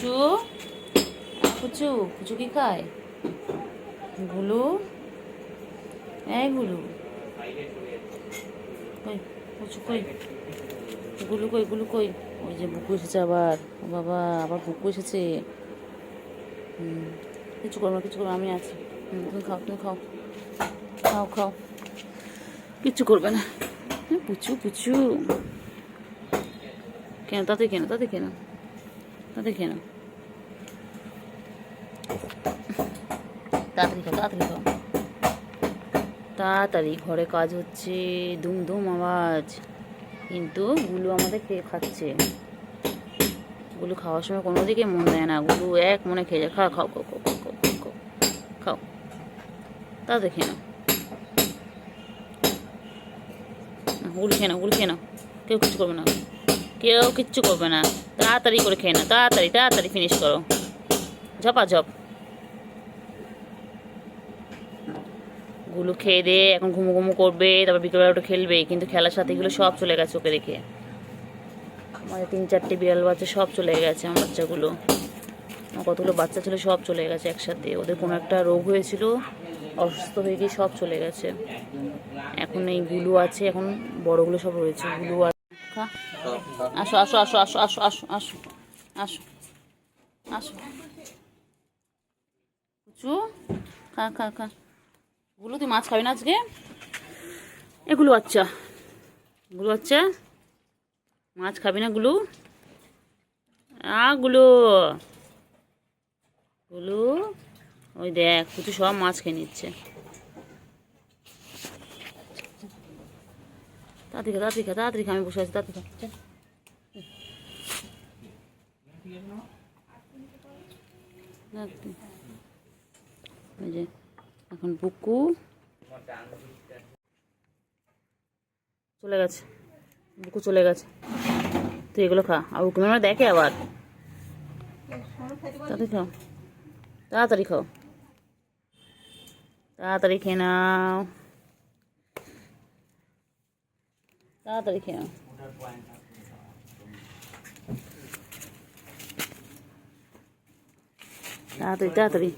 পুচু পুচু পুচু কি খায়? গুলু, এই গুলু কই, পুচু কই, গুলু কই, গুলু কই? ওই যে বুকু এসেছে আবার। ও বাবা, আবার বুকু এসেছে। কিছু করবো না, কিছু করবো, আমি আছি। তুমি খাও, তুমি খাও, খাও খাও, কিচ্ছু করবে না। পুচু পুচু কেন? তাতে কেন? তাতে কেন? তাতে কেন? তাড়াতাড়ি খাও, তাড়াতাড়ি খাও, তাড়াতাড়ি। ঘরে কাজ হচ্ছে, দুম দুম আওয়াজ, কিন্তু গুলু আমাদের খেয়ে খাচ্ছে। গুলু খাওয়ার সময় কোনো দিকে মন দেয় না। গুলু এক মনে খেয়ে যায়। খাও খাও খাও খাও খাও খাও খাও খাও, তাড়াতাড়ি খেয়ে নাও। গুলু খেয়ে নাও, গুলু খেয়ে নাও। কেউ কিচ্ছু করবে না, কেউ কিচ্ছু করবে না। তাড়াতাড়ি করে খেয়ে নাও, তাড়াতাড়ি তাড়াতাড়ি ফিনিশ করো, ঝপাঝপ। গুলো খেয়ে দিয়ে এখন ঘুমো ঘুমো করবে, তারপর বিকেলবেলা একটু খেলবে, কিন্তু খেলার সাথে এগুলো সব চলে গেছে ওকে রেখে। আমাদের 3-4টে বিড়াল বাচ্চা সব চলে গেছে। আমার বাচ্চাগুলো, আমার কতগুলো বাচ্চা ছিল, সব চলে গেছে একসাথে। ওদের কোনো একটা রোগ হয়েছিল, অসুস্থ হয়ে গিয়ে সব চলে গেছে। এখন এই গুলো আছে, এখন বড়গুলো সব রয়েছে। গুলো আসো আসো আসো আসো আসো আসো আসো আসো আসো পুচু, খা খা খা। গুলো তুই মাছ খাবি না আজকে? এগুলো বাচ্চা, গুলো বাচ্চা, মাছ খাবি না গুলো? গুলো, গুলো, ওই দেখ পুচু সব মাছ খেয়ে নিচ্ছে। তাড়াতাড়ি খা, তাড়াতাড়ি খা, তাড়াতাড়ি খা, আমি বসে আছি, তাড়াতাড়ি খা। ওই যে এখন বুকু চলে গেছে, বুকু চলে গেছে। তুই এগুলো খা, আর বুকু মানে দেখে আবার। তাড়াতাড়ি খাও, তাড়াতাড়ি খাও, তাড়াতাড়ি খেয়ে নাও, তাড়াতাড়ি খেয়ে নাও। তাড়াতাড়ি তাড়াতাড়ি,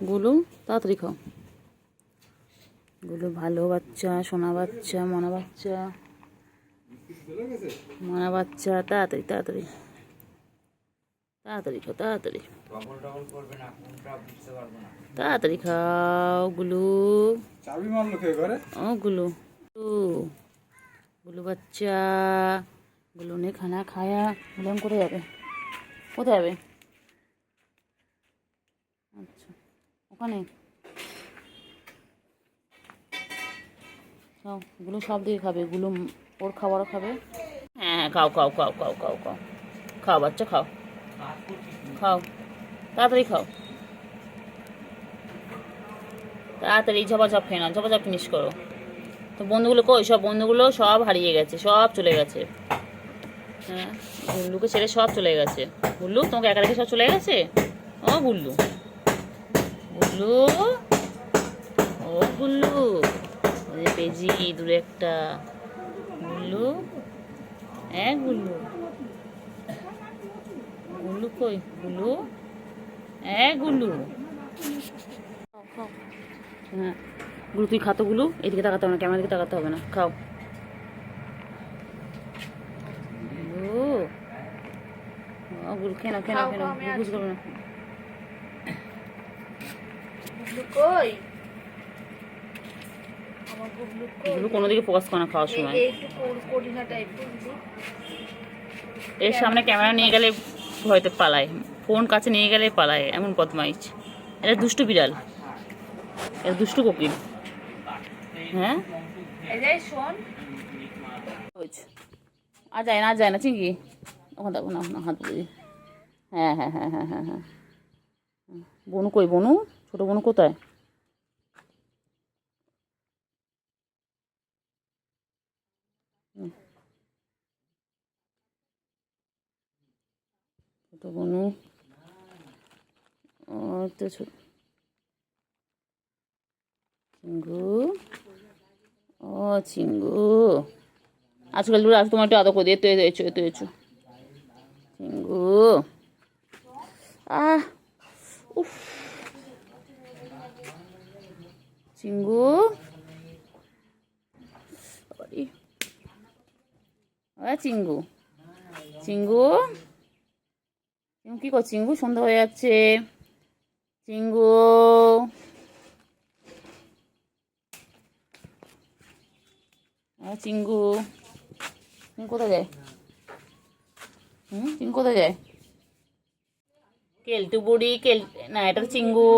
গুলু তাড়াতাড়ি খাও। গুলো ভালো বাচ্চা, সোনা বাচ্চা, মনা বাচ্চা, মনা বাচ্চা। তাড়াতাড়ি তাড়াতাড়ি তাড়াতাড়ি খাও, তাড়াতাড়ি তাড়াতাড়ি খাও। গুলু, ও গুলু, গুলু বাচ্চা, গুলু নে খানা খায়া। গুলাম কোথায় যাবে? কোথায় যাবে? আচ্ছা, ওখানে খাও। গুলো সব দিকে খাবে, গুলো ওর খাবারও খাবে। হ্যাঁ হ্যাঁ, খাও খাও খাও খাও খাও খাও, খাও বাচ্চা খাও, খাও তাড়াতাড়ি খাও, তাড়াতাড়ি ঝপাঝপ খেয়ে নাও, ঝপাঝপ ফিনিশ করো। তো বন্ধুগুলো কই? সব বন্ধুগুলো সব হারিয়ে গেছে, সব চলে গেছে। হ্যাঁ, গুল্লুকে ছেড়ে সব চলে গেছে। গুল্লু তোমাকে একা রেখে সব চলে গেছে? ও গুল্লু, গুল্লু, ও গুল্লু, ওই পেজি দূরে একটা। গুল্লু, গুল্লু, গুল্লু কই? গুল্লু, গুল্লু, হ্যাঁ গুলো তুই খাতো। গুলো এদিকে তাকাতে হবে না, ক্যামেরার দিকে তাকাতে হবে না, খাও। গুলো খেয়ে নাও, খেয়ে নাও, খেয়ে নাও, বুঝ করবে না। গুলো কোনো দিকে ফোকাস করে না খাওয়ার সময়। এর সামনে ক্যামেরা নিয়ে গেলে হয়তো পালায়, ফোন কাছে নিয়ে গেলে পালায়, এমন বদমাইশ। এটা দুষ্টু বিড়াল, এটা দুষ্টু কোকিল। হ্যাঁ আর যায় না, আর যায় না চিঙ্কি। ওখানে দেখো না, হাত বুঝি। হ্যাঁ হ্যাঁ হ্যাঁ হ্যাঁ হ্যাঁ হ্যাঁ। বনু কই? বনু, ছোটো বনু কোথায়? ছোটো বনু, ও তো চিঙ্গু, ও চিঙ্গু, আজকাল দূরে আস, তোমার একটু আদর করে দিয়ে। এতো এতো এসো, এতো এসো চিঙ্গু। চিঙ্গু, চিঙ্গু, চিঙ্গু কি কর? চিঙ্গু সন্ধ্যা হয়ে যাচ্ছে। চিঙ্গু, চিঙ্গু, চিঙ্গু কোথায় যায়? চিঙ্গু কোথায় যায়? কেলটু বুড়ি, না এটা তো চিঙ্গু।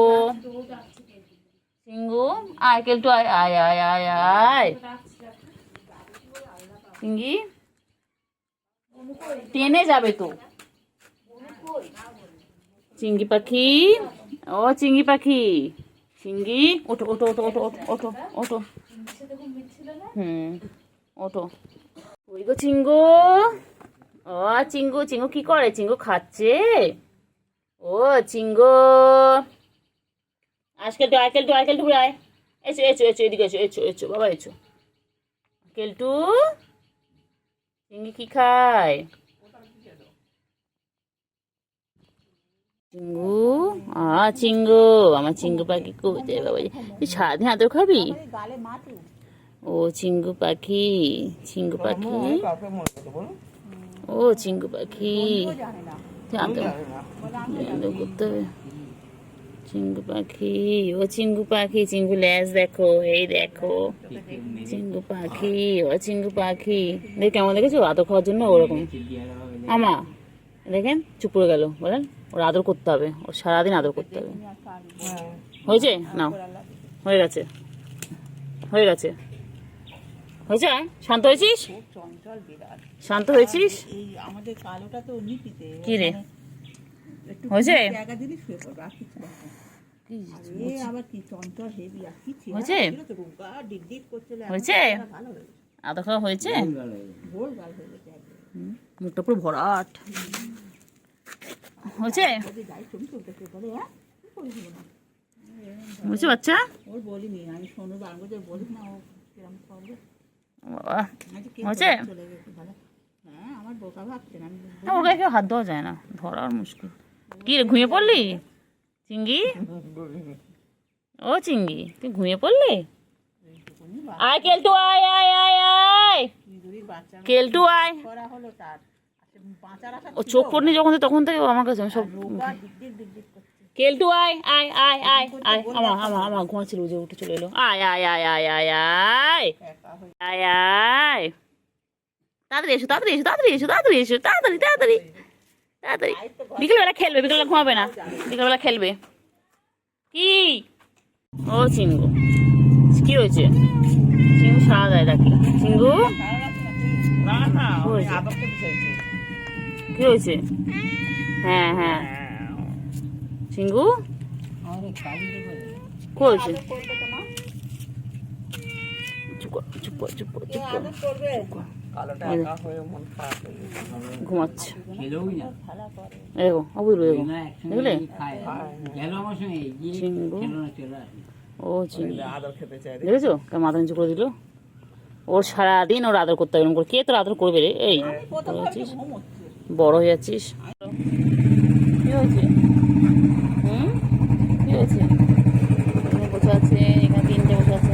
চিঙ্গু আয়, কেলটু আয়, আয় আয় আয় আয়। চিঙ্গি টেনে যাবে তো। চিঙ্গি পাখি, ও চিঙ্গি পাখি, চিঙ্গি ওঠো ওঠো ওঠো ওঠো ওঠো ওঠো ওঠো। ওঠো। ওই গো চিঙ্গু, ও চিঙ্গু, চিঙ্গু কি করে? চিঙ্গু খাচ্ছে। ও চিঙ্গু, আজকেলটু আয়, কেলটু আয়, কেলটু আয়, এসো এসো এসো, এদিকে এসো, এসো এসো বাবা, এসো। কেলটু, চিঙ্গি কি খায়? চিঙ্গু, চিঙ্গু, আমার চিঙ্গু পাখি কোথায় বাবা? তুই সারাদিন আদর খাবি? ও চিঙ্গু পাখি, চিঙ্গু পাখি, ও চিঙ্গু পাখি, আদর করতে হবে। চিঙ্গু পাখি, ও চিঙ্গু পাখি, চিঙ্গু ল্যাজ দেখো, এই দেখো চিঙ্গু পাখি, ও চিঙ্গু পাখি। দেখ কেমন দেখেছো আদর খাওয়ার জন্য ওরকম। আমা দেখেন চুপ করে গেল, বলেন ওর আদর করতে হবে, ওর সারাদিন আদর করতে হবে। হয়েছে? নাও, হয়ে গেছে, হয়ে গেছে, হয়েছে। শান্ত হয়েছিস? শান্ত হয়েছিস? কি রে হয়েছে? হয়েছে? হয়েছে? আদর খাওয়া হয়েছে? মুখটা পুরো ভরাট হয়েছে। বুঝতে বাচ্চা? হয়েছে? ওর গায়ে কেউ হাত দেওয়া যায় না, ধরার মুশকিল। কি রে ঘুমিয়ে পড়লি চিঙ্গি? ও চিঙ্গি তুই ঘুমিয়ে পড়লি? আয় কেলটু আয়, আয় আয় আয়, কেলটু আয়। ও চোখ পড়নি যখন তখন থেকে আমার কাছে সব। কেলটু আয়, আয় আয় আয় আয়, আমার আমার আমার ঘুমাচ্ছিল, যে উঠে চলে এলো। আয় আয় আয় আয় আয় আয় আয় আয়, তাড়াতাড়ি এসো, তাড়াতাড়ি এসো, তাড়াতাড়ি এসো, তাড়াতাড়ি এসো, তাড়াতাড়ি তাড়াতাড়ি তাড়াতাড়ি। বিকেলবেলা খেলবে, বিকেলবেলা ঘুমাবে না, বিকেলবেলা খেলবে। কি ও চিঙ্গু, কি হয়েছে? চিঙ্গু সারা দেয় ডাকি। চিঙ্গু কি হয়েছে? হ্যাঁ হ্যাঁ চিঙ্গু কি হয়েছে? ঘুমাচ্ছে। দেখো অবুঝ দেখলে চিঙ্গু, ও চিঙ্গু দেখেছো কেমন মাথা নিচু করে দিল। ওর সারাদিন ওর আদর করতে হবে, কে তোর আদর করবে রে? এই বড় হয়ে যাচ্ছিস। কি হয়েছে? কি হয়েছে? বসে আছে এখানে, তিনটে বসে আছে।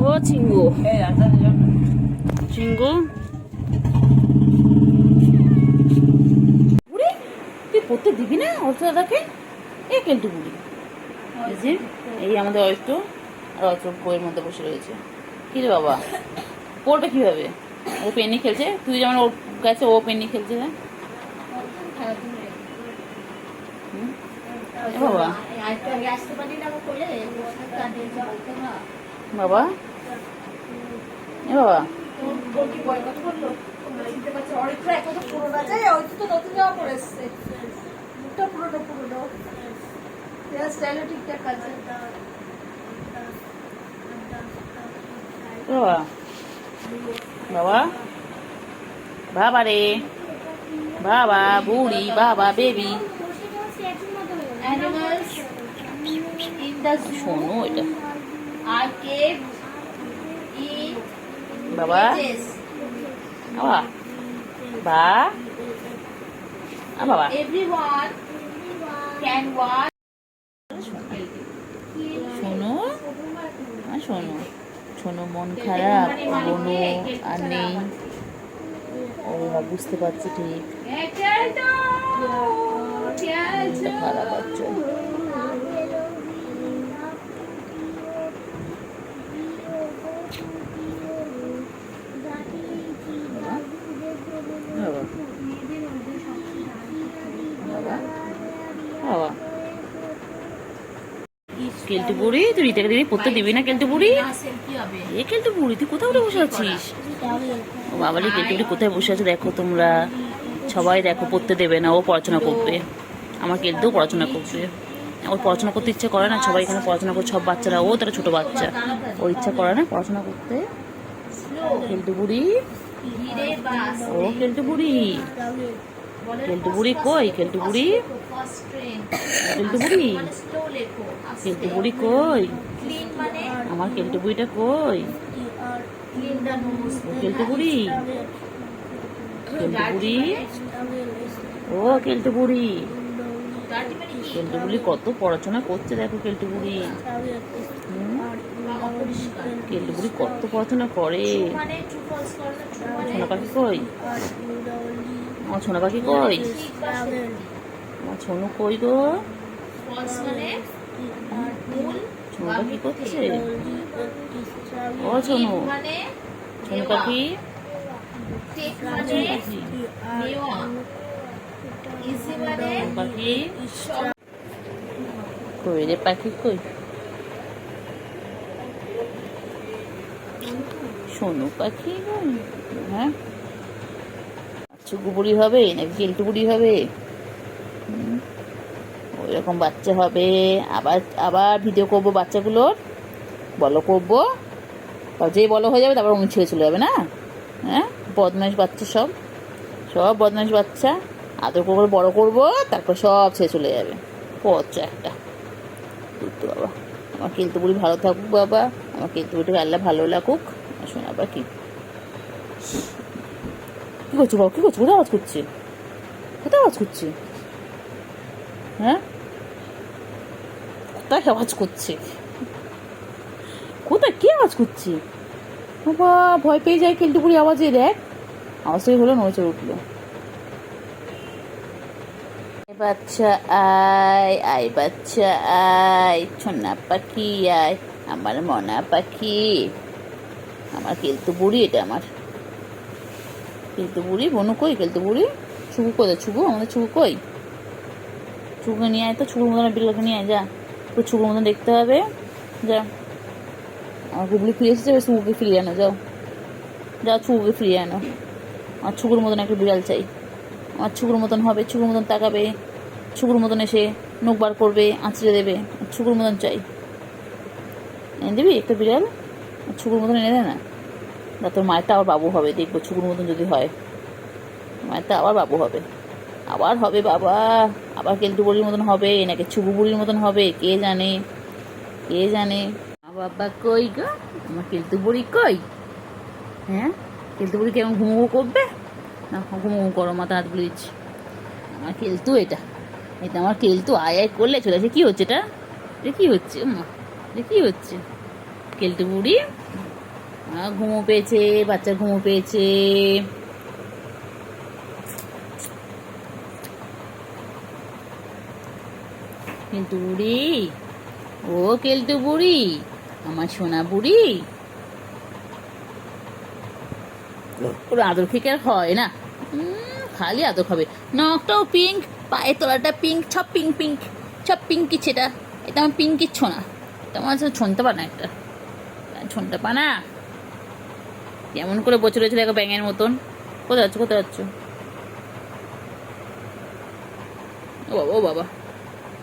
ও চিঙ্গু, চিঙ্গু বুড়ি তুই পড়তে দিবি না অর্থ দাদাকে? এ কিন্তু বুড়ি এই যে, এই আমাদের অয়ত্র আর অয়ত্র বইয়ের মধ্যে বসে রয়েছে। কি রে বাবা পড়বে কিভাবে? ও পেনি খেলছে, তুই যেমন ওর কাছে ও পেনি খেলছে না বাবা। বাবা এ বাবা বাবা, বাবা রে বাবা, বুড়ি বাবা, বেবি। শোনো এটা বাবা, বাবা বাবা, everyone can watch শোনো শোনো, মন খারাপ, বনু আর নেই। ও বুঝতে পারছি ঠিক, মনটা খারাপ হচ্ছে। বাবা কেলটু বুড়ি, তুই রিতাকে দিদি পড়তে দিবি না? কেলটু বুড়ি, এ কেলটু বুড়ি তুই কোথাও বসে আছিস? ও বাবা রে, কেলটু বুড়ি কোথায় বসে আছে দেখো তোমরা সবাই, দেখো পড়তে দেবে না, ও পড়াশোনা করবে। আমার কেলটু পড়াশোনা করবে, ওর পড়াশোনা করতে ইচ্ছা করে না। সবাই এখানে পড়াশোনা করছে, সব বাচ্চারা, ও তারা ছোট বাচ্চা, ওর ইচ্ছা করে না পড়াশোনা করতে। কেলটু বুড়ি, ও কেলটু বুড়ি, কেলটু বুড়ি কই? কেলটু বুড়ি, কেলটু বুড়ি, কেলটু বুড়ি কই? আমার কেলটু বুড়িটা কই? কেলটু বুড়ি, কেলটু বুড়ি, ও কেলটু বুড়ি, কেলটু বুড়ি কত পড়াশোনা করছে দেখো। কেলটু বুড়ি, কেলটু বুড়ি কত পড়াশোনা করে। সোনা পাখি কই? আমার সোনা পাখি কই? আমার সোনু কই গো? সোনুটা কি করছে? ও সোনু, সোনু পাখি, পাখি কই রে? পাখি কই? সোনু পাখি কই? হ্যাঁ, চুকু বুড়ি হবে নাকি কেলটু বুড়ি হবে? ওইরকম বাচ্চা হবে। আবার আবার ভিডিও করবো বাচ্চাগুলোর, বলো করবো, যেই বলো হয়ে যাবে তারপর অমনি ছেড়ে চলে যাবে না? হ্যাঁ, বদমাইশ বাচ্চা সব, সব বদমাইশ বাচ্চা। আদর করে বড় করবো, তারপর সব ছেড়ে চলে যাবে। পচা একটা তো বাবা। আমার কেলটু বুড়ি ভালো থাকুক বাবা, আমার কেলটু বুড়িকে আল্লাহ ভালো লাগুক। শোনা আবার কি কি করছো বাবা? কি করছো? কোথায় আওয়াজ করছে? কোথায় আওয়াজ করছে? হ্যাঁ, কোথায় আওয়াজ করছে? কোথায় কে আওয়াজ করছে? বাবা ভয় পেয়ে যায় কেলটু বুড়ি আওয়াজে। দেখ আওয়াজটাই হলো, নড়ে উঠলো। বাচ্চা আয়, আয় বাচ্চা আয়, সোনা পাখি আয়, আমার মনা পাখি, আমার কেলটু বুড়ি। এটা আমার কেলটু বুড়ি। বনু কই? কেলটু বুড়ি। ছুকু কোথায়? ছুকু, আমাদের ছুকু কই? ছুকুকে নিয়ে আয় তো, ছুকুর মতন বিড়ালকে নিয়ে আয় যা, তো ছুকুর মতন দেখতে হবে। যা, আমার গুগলি ফিরে এসেছে, ছুকুকে ফিরিয়ে আনো, যাও যাও, ছুকুকে ফিরিয়ে আনো। আমার ছুকুর মতন একটা বিড়াল চাই, আমার ছুকুর মতন হবে, ছুকুর মতন তাকাবে, ছুকুর মতন এসে নখ বার করবে, আঁচড়ে দেবে। ছুকুর মতন চাই। এনে দিবি একটা বিড়াল? ছুকুর মতন এনে দেয় না? না, তোর মায়েরটা আবার বাবু হবে, দেখবো ছুকুর মতন যদি হয়, মায়েরটা আবার বাবু হবে, আবার হবে বাবা, আবার কেলটু বুড়ির মতন হবে নাকি ছুকু বুড়ির মতন হবে, কে জানে, কে জানে। বাবা কই গো? আমার কেলটু বুড়ি কই? হ্যাঁ, কেলটু বুড়ি কেমন ঘুমো করবে না? ঘুমো করো, মাথা হাত গুলো দিচ্ছি। আমার কেলটু, এটা এটা আমার কেলটু। আয় আয় করলে চলে আসে। কি হচ্ছে এটা? এটা কি হচ্ছে? মা, এটা কি হচ্ছে? কেলটু বুড়ি ঘুমো পেয়েছে, বাচ্চা ঘুমো পেয়েছে। কেলটু বুড়ি, ও কেলটু বুড়ি, আমার সোনা বুড়ি। ওর আদর খেয়ে আর হয় না, খালি আদর খাবে। নখটাও পিঙ্ক, পায়ের তলাটা পিঙ্ক, সব পিঙ্ক পিঙ্ক, সব পিঙ্কি ছেটা। এটা আমার পিঙ্কির ছোনা, এটা আমার ছনতে পানা, একটা ছনতে পানা। কেমন করে বছর রয়েছে দেখো ব্যাঙের মতন। কোথায় যাচ্ছ? কোথায় যাচ্ছ? ও বাবা, ও বাবা,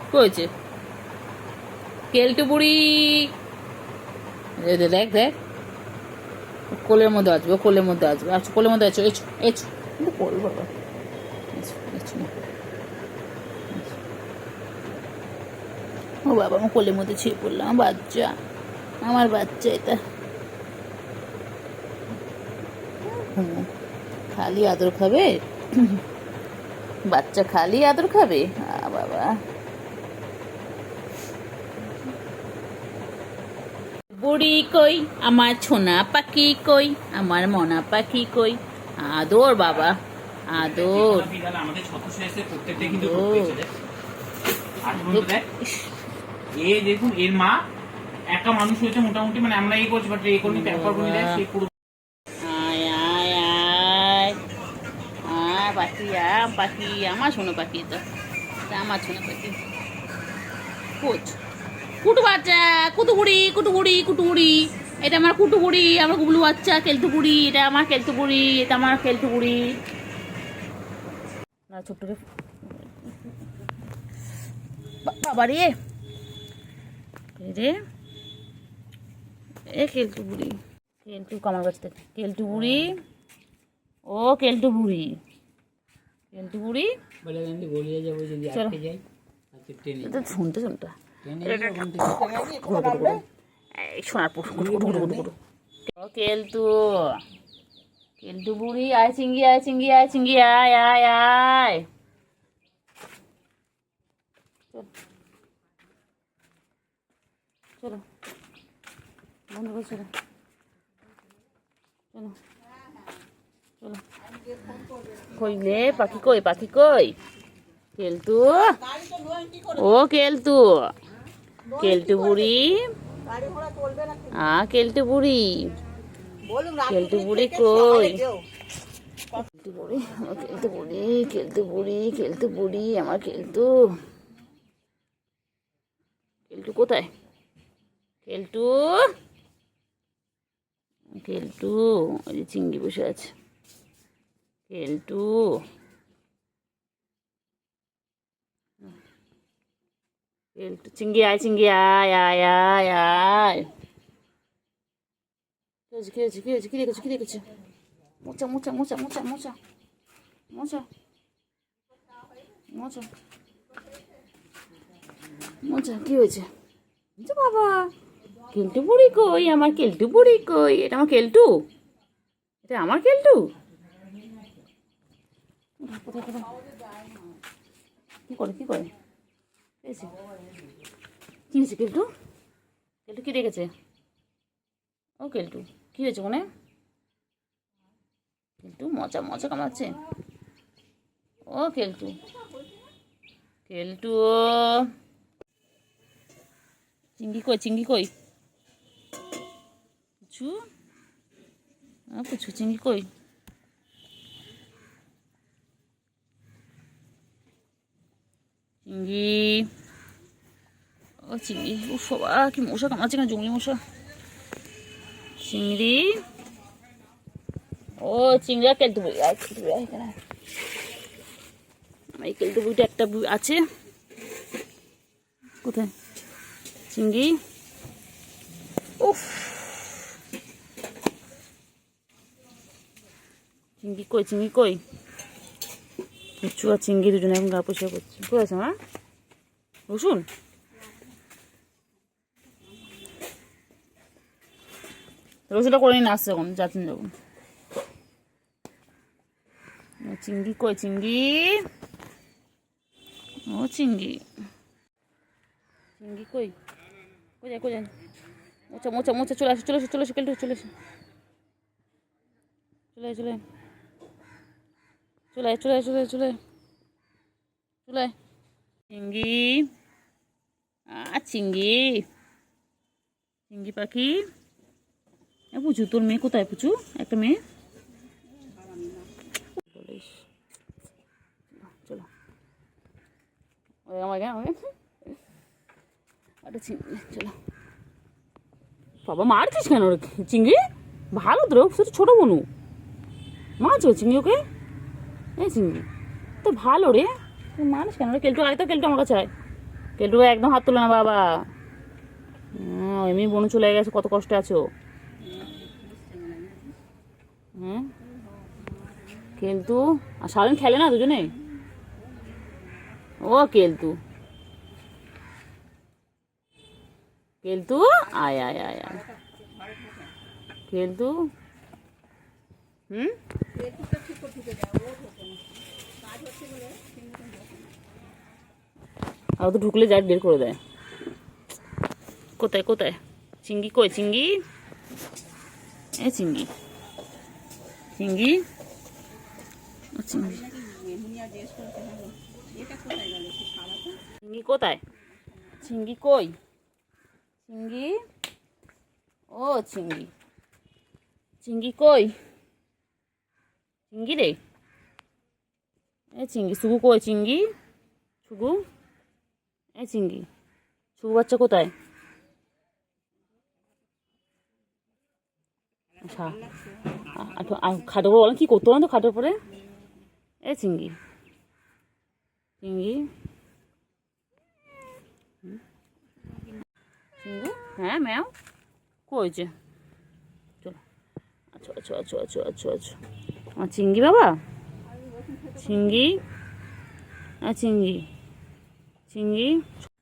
কি হয়েছে? কেলটু বুড়ি, দেখ দেখ, কোলের মধ্যে আসবে, কোলের মধ্যে আসবে। আচ্ছা, কোলের মধ্যে আছো, এছো এছো, কিন্তু কোল বাবা, ও বাবা, আমার কোলের মধ্যে ছিঁড়ে পড়লাম। বাচ্চা, আমার বাচ্চা এটা, খালি আদর খাবে বাচ্চা, খালি আদর খাবে। বাবা বুড়ি কই, আমার ছোনা পাখি কই, আমার মনা পাখি কই, আদর বাবা আদর। আমাদের ছত্রশ এসে প্রত্যেকটা কিন্তু রোগ পেয়েছে রে। আর বন্ধু দেখ, এই দেখুন এর মা একা মানুষ হয়েছে মোটামুটি, মানে আমরা এই করছি বাট এই কর্মী প্যাম্পার করে দেয় সে পুরো। আয় আয় আয় আয় পাখি, পাখি আমার শোনো পাখি, তো এটা আমার শোনো পাখি। কোচ কুটু বাচ্চা, কুটুকুড়ি কুটুকুড়ি কুটুকুড়ি, এটা আমার কুটুকুড়ি, আমার গুবলু বাচ্চা কেলতুকুড়ি, এটা আমার কেলতুকুড়ি, এটা আমার কেলতুকুড়ি। না ছোট্ট বাবা রে রে, এ কেলটু বুড়ি, কেলটু কামার কাছ থেকে কেলটু বুড়ি, ও কেলটু বুড়ি, কেলটু বুড়ি বলে আমি গলিয়ে যাবো যদি আটকে যাই, আচ্ছা ট্রেনে তো শুনতে শুনতে এই শোনার পর ও কেলটু, কেলটু বুড়ি, আয় চিঙ্গি আয় চিঙ্গি আয় চিঙ্গি আয় আয় আয়। চলো বন্ধ করে চলো, চলো চলো। কই রে পাখি, কই পাখি কই, কেলতু, ও কেলতু, কেলটু বুড়ি, কেলটু বুড়ি, কেলটু বুড়ি কই, কেলটু বুড়ি, কেলটু বুড়ি, কেলটু বুড়ি, কেলটু বুড়ি, আমার কেলটু, কেলটু কোথায়, কেলটু, কেলটু ওই যে চিংড়ি বসে আছে, কেলটু, কেলটু চিংড়ি আয় চিংড়ি আয় আয় আয় আয়। কি হয়েছে কি হয়েছে কি দেখেছো কি দেখেছো, মোচা মোচা মোচা মোচা মোচা মোচা মোচা মোচা, কি হয়েছে বাবা, কেলটু বুড়ি কই, আমার কেলটু বুড়ি কই, এটা আমার কেলটু, এটা আমার কেলটু, কোথায় কোথায় কি করে কি করে, কি হয়েছে কেলটু, কেলটু কি রেখেছে, ও কেলটু কি হয়েছে মনে, কেলটু মজা মজা কামাচ্ছে, ও কেলটু, কেলটু চিংড়ি কই চিংড়ি কই, পুচু পুচু চিংড়ি কই, চিংড়ি, ও চিংড়ি, উফ বাবা কি মশা কামড়াচ্ছে না, জঙ্গলি মশা, চিংড়ি, ও চিংড়ি আর কেলটু বুড়ি, আর কেলটু বুড়ি এখানে, আমার এই কেলটু বুড়িটা একটা আছে, কোথায় চিংড়ি, উফ চিংড়ি কই চিংড়ি কই, পুচু আর চিংড়ি দুজনে এখন গা পরিষ্কার করছে, কোথায় আছে মা, রসুন, রসুনটা করে নিয়ে আসছে এখন যাচ্ছেন যখন, চিংড়ি কই চিংড়ি, ও চিংড়ি, চিংড়ি কই, কোথায় কোথায়, মোচা মোচা মোচা, চলে আসে চলে আসে চলে আসে কেলটু চলে আসে, চলে চলে চলে চলে চলে চলে চলে, চিংড়ি, চিংড়ি, চিংড়ি পাখি, পুচু তোর মেয়ে কোথায়, পুচু একটা মেয়ে, চলো আমাকে আমাকে একটা চিংড়ি, চলো বাবা মারছিস কেন রে চিংড়ি, ভালো তো ছোট বনু মাছ চিংড়ি, ওকে এই চিংড়ি তো ভালো রে, মানুষ কেন রে, কেলটু আয় তো, কেলটু আমার কাছে আয়, কেলটু একদম হাত তোলে না বাবা, এমনি বনু চলে গেছে, কত কষ্টে আছো, হ্যাঁ কেলটু আর সারাদিন খেলে না দুজনে, ও কেলটু, কেলটু আয় আয় আয় আয়, কেলটু আর তো ঢুকলে যাই বের করে দেয়, কোথায় কোথায় চিঙ্গি কই চিঙ্গি? এ চিঙ্গি, চিঙ্গি, ও চিঙ্গি, চিঙ্গি কোথায়? চিঙ্গি কই? চিঙ্গি, ও চিঙ্গি, চিঙ্গি কই? চিঙ্গি রে, এ চিঙ্গি, সুগু কই চিঙ্গি? সুগু, এ চিঙ্গি, সুগু বাচ্চা কোথায়? খাটের উপর বলেন কি করতে বলেন তো খাটের উপরে? এ চিঙ্গি, চিঙ্গি, চিঙ্গু, হ্যাঁ ম্যাও কই যে? চলো, আচ্ছা আচ্ছা আচ্ছা আচ্ছা আচ্ছা আচ্ছা, আমার চিঙ্গি বাবা, চিঙ্গি, হ্যাঁ চিঙ্গি, চিঙ্গি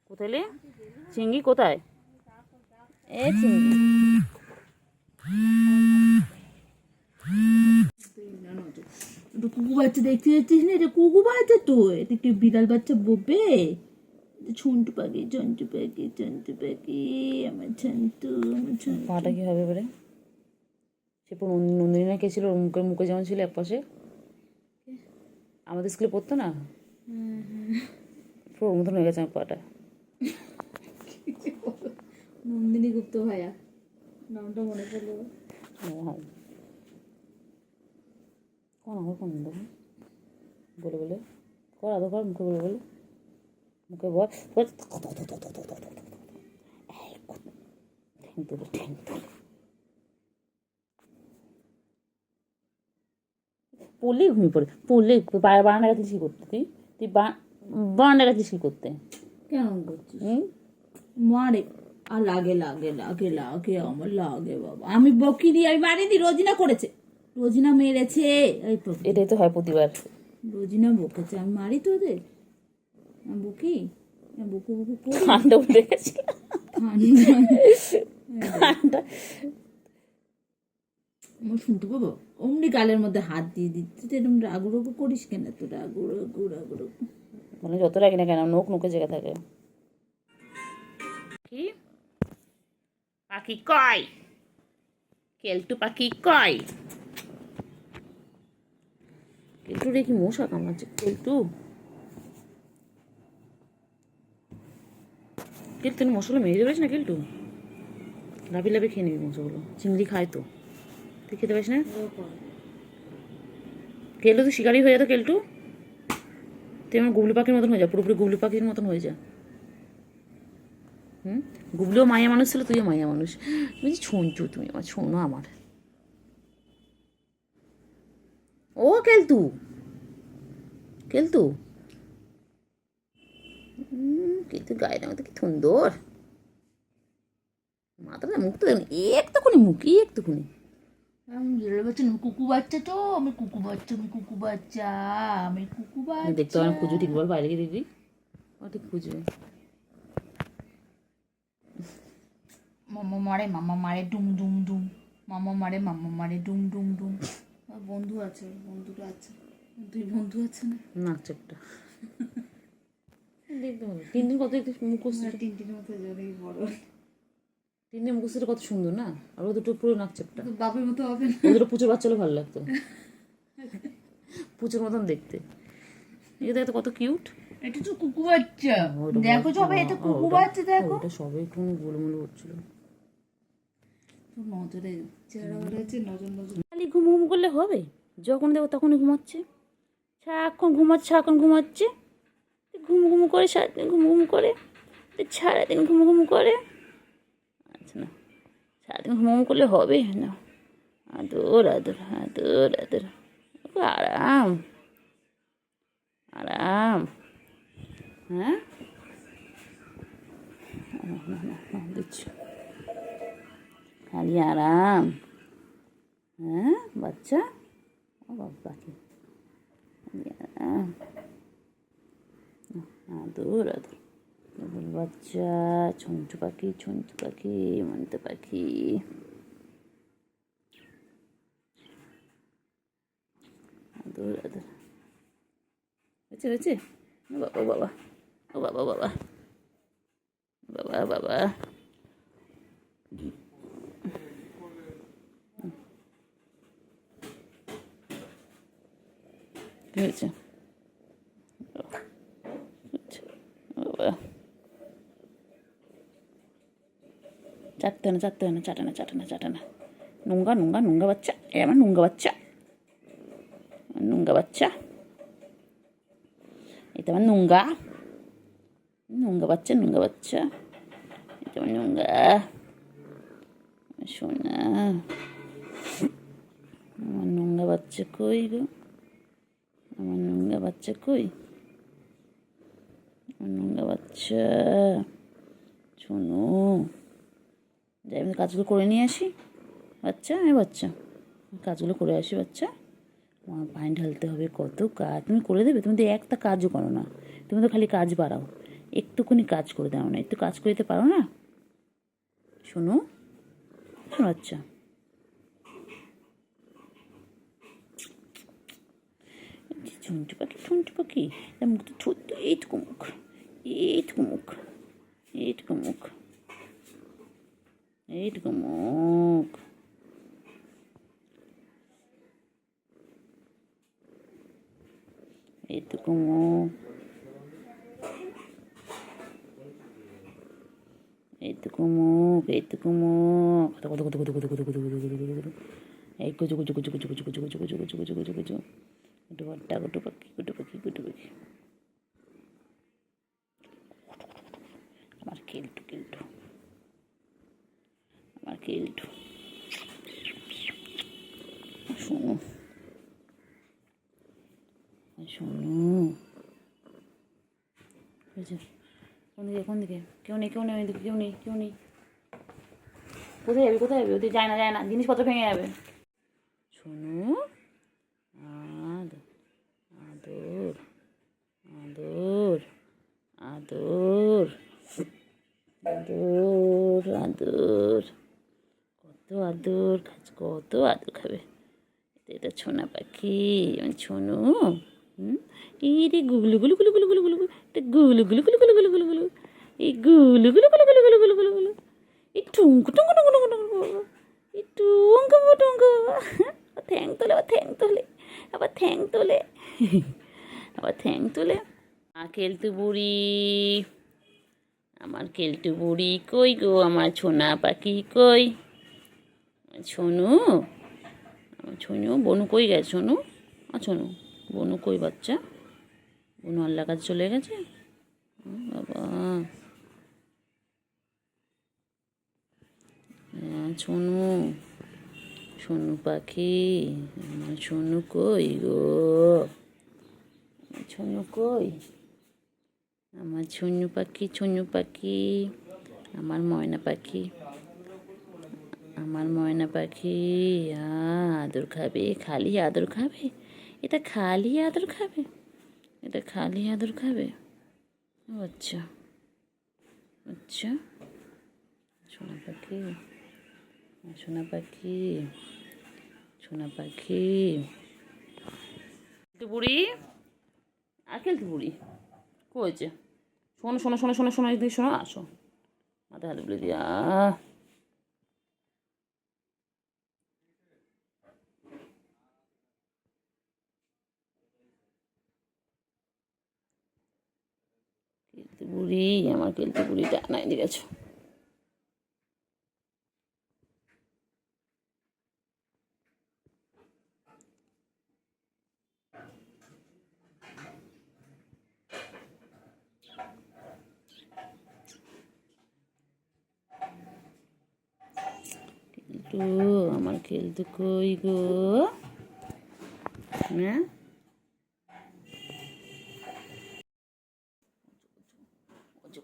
কোথায় লে? চিঙ্গি কোথায়? এ চিঙ্গি, কুকু বাচ্চা দেখতে যাচ্ছিস না? এটা কুকু বাচ্চা তো, এটা কি বিড়াল বাচ্চা বলবে? ছন্টু পাখি, ছন্টু পাখি, ছন্টু পাখি, আমার ছন্তু, আমার ছন্তু। পাটা কি হবে এবারে? সে নন্দিনী কে ছিল, মুখে মুখে যেমন ছিল এক পাশে, আমাদের স্কুলে পড়তো না, পুরো ওর মতন হয়ে গেছে আমার পাটা। নন্দিনী গুপ্ত ভাইয়া নামটা মনে পড়লো। কোন আমার কোন বলে বলে কর আদৌ কর, মুখে বলে বলে, মুখে বল ঠ্যাং তুলে, ঠ্যাং তুলে পড়লেই ঘুমিয়ে পড়ে, পড়লেই বারান্দা গেছিস কি করতে? তুই বারান্দা গেছিস কি করতে? কেমন করছিস? মারে আর লাগে লাগে লাগে লাগে, আমার লাগে বাবা। আমি বকিনি, আমি মারিনি, রোজিনা করেছে, রোজিনা মেরেছে। এই এটাই তো হয় প্রতিবার, রোজিনা বকেছে, আমি মারি তোদের? আমি বকি? বুকু বুকু করি? ঠান্ডা উঠে গেছে, ঠান্ডা। আমার শুনতে পাবো অমনি গালের মধ্যে হাত দিয়ে দিচ্ছি, তুই এরকম রাগুরগু করিস কেন? তো রাগুরগু রাগুরগু মানে যত রাখি না কেন নোক নোকে জায়গা থাকে। কি পাখি কয়? কেলটু পাখি কয়? কেলটু রে কি মশা কামড়াচ্ছে? কেলটু, কেলটু মশলা মেরে দেবেছ না? কেলটু লাভি লাভি খেয়ে নিবি মশাগুলো, চিংড়ি খায় তো, তুই খেতে পারিস না? কেলটু তো শিকারি হয়ে যেত, কেলটু তুই আমার গুবলু পাখির মতন হয়ে যা, পুরোপুরি গুবলু পাখির মতন হয়ে যা। গুবলুও মায়া মানুষ ছিল, তুইও মায়া মানুষ, বলছি ছঞ্চু তুমি আমার, শোনো আমার। ও কেলটু, কেলটু, কেলটু গায়ের মতো কি সুন্দর, মাথাটা মুখটা দেখুন, একটুখানি মুখ, একটুখানি। কুকু বাচ্চা তো, আমি কুকু বাচ্চা, আমি কুকু বাচ্চা, আমি কুকু বাচ্চা। দেখতে পারেন খুঁজু, ঠিক বল বাইরে গিয়ে দেখবি, ও ঠিক খুঁজবে। মামা মারে ডুম ডুম ডুম, মামা মারে ডুম ডুম ডুম। আমার বন্ধু আছে, বন্ধুটা আছে, দুই বন্ধু আছে না? নাক চাপটা দেখতে হবে। 3 দিন কত মুখোশ, তিনটির মতো জোরে বড়, 3 দিন মুখোশটা কত সুন্দর না, আর ও দুটো পুরো নাক চাপটা। বাপের মতো হবে না? ও দুটো পুচুর বাচ্চা হলে ভালো লাগতো, পুচুর মতন দেখতে। এটা দেখতে কত কিউট। এটা তো কুকু বাচ্চা, দেখো সবাই, এটা কুকু বাচ্চা দেখো। ওটা সবে একটু গোলমোল হচ্ছিল, নজরে চেহারা ভালো আছে, নজর নজর। খালি ঘুম ঘুম করলে হবে? যখন দেখো তখনই ঘুমাচ্ছে, সারাক্ষণ ঘুমাচ্ছে, সারাক্ষণ ঘুমাচ্ছে, ঘুম ঘুম করে সারাদিন, ঘুম ঘুম করে সারাদিন, ঘুম ঘুম করে। আচ্ছা না, সারাদিন ঘুম ঘুম করলে হবে না? আদর আদর আদর আদর, আরাম আরাম। হ্যাঁ দিচ্ছি, খালি আরাম। হ্যাঁ বাচ্চা, ও বাবা পাখি, আরাম, আদর আদর, বাচ্চা, ছঞ্চু পাখি, ছঞ্চু পাখি, মন্ত পাখি। আদর আদর হয়েছে, হয়েছে। ও বাবা বাবা, ও বাবা বাবা, বাবা বাবা। কি হয়েছে? বাবা, চাটতে হয় না, চাটতে হয় না, চাটে না, চাটে না, চাটে না। নোংরা নোংরা নোংরা বাচ্চা, এ আমার নোংরা বাচ্চা, নোংরা বাচ্চা, এটা আমার নোংরা, নোংরা বাচ্চা, নোংরা বাচ্চা, এটা আমার নোংরা সোনা। আমার নোংরা বাচ্চা কই গো? আমার নোংরা বাচ্চা কই? আমার নোংরা বাচ্চা শোনো, যাই আমি কাজগুলো করে নিয়ে আসি। বাচ্চা, বাচ্চা, কাজগুলো করে আসি বাচ্চা। আমার পানি ঢালতে হবে, কত কাজ তুমি করে দেবে? তুমি তো একটা কাজও করো না, তুমি তো খালি কাজ বাড়াও, একটুখানি কাজ করে দাও না, একটু কাজ করে দিতে পারো না? শোনো, শোনো বাচ্চা, ঝুন্টু পাখি, ঝুন্টু পাখি, তার মুখ তো ছোট্ট, এইটুকু মুখ, এইটুকু মুখ, এইটুকু মুখ, এইটুকু মুখ, এইটুকু মুখ, এইটুকু মুখ, এইটুকু মুখ, কত কত কত কত কত কত কত কত কত কত কত, এই কুচু কুচু কুচু কুচু কুচু কুচু কুচু কুচু কুচু কুচু কুচু কুচু, গুটু পাট্টা, গুটু পাখি, গুটু পাখি, গুটু পাখি, আমার কেলটু, কেলটু, আমার কেলটু। শোনো, শোনো, কোন দিকে, কোন দিকে? কেউ নেই, কেউ নেই ওইদিকে, কেউ নেই, কেউ নেই। কোথায় যাবি, কোথায় যাবি? ওদিকে যায় না, যায় না, জিনিসপত্র ভেঙে যাবে। শোনো, আদর, আদর, আদর, আদর, আদর, কত আদর খাচ্ছ, কত আদর খাবে। এটা ছোনা পাখি, আমি ছোনু। এই রে গুগলু গুলু গুলু গুলু গুলু গুলু গুলু, এটা গুলু গুলু গুলু গুলু গুলু গুলু গুলু, এই গুলু গুলু গুলু গুলু গুলু গুলু গুলু গুলু, এই Tunku Tunku Tunku Tunku Tunku, এই টুঙ্কু টুঙ্কু, ঠ্যাং তোলে, আবার ঠ্যাং তোলে, আবার ঠ্যাং তোলে, আবার ঠ্যাং তোলে। কেলটু বুড়ি, আমার কেলটু বুড়ি কই গো? আমার ছোনা পাখি কই? ছোনু, আমার ছোনু, বনু কই গেছে? ছোনু, ছোনু, বনু কই বাচ্চা? বনু আল্লাহ কাছে চলে গেছে? বাবা, ছোনু, সোনু পাখি, আমার সোনু কই গো? ছোনু কই? আমার ছোনু পাখি, ছোনু পাখি, আমার ময়না পাখি, আমার ময়না পাখি, আদর খাবে, খালি আদর খাবে, এটা খালি আদর খাবে, এটা খালি আদর খাবে। আচ্ছা, আচ্ছা, সোনা পাখি, সোনা পাখি, সোনা পাখি, বুড়ি, আকেল বুড়ি কইছে? শোনো, শোনো, শোনো, শোনো, শোনো, এদিকে শোনো, আসো, মাথা হাতে বলে দিয়া। কেলতে বুড়ি, আমার কেলতে বুড়িটা নাই দিয়ে গেছো। কেলটু, আমার কেলটু কই গো? হ্যাঁ,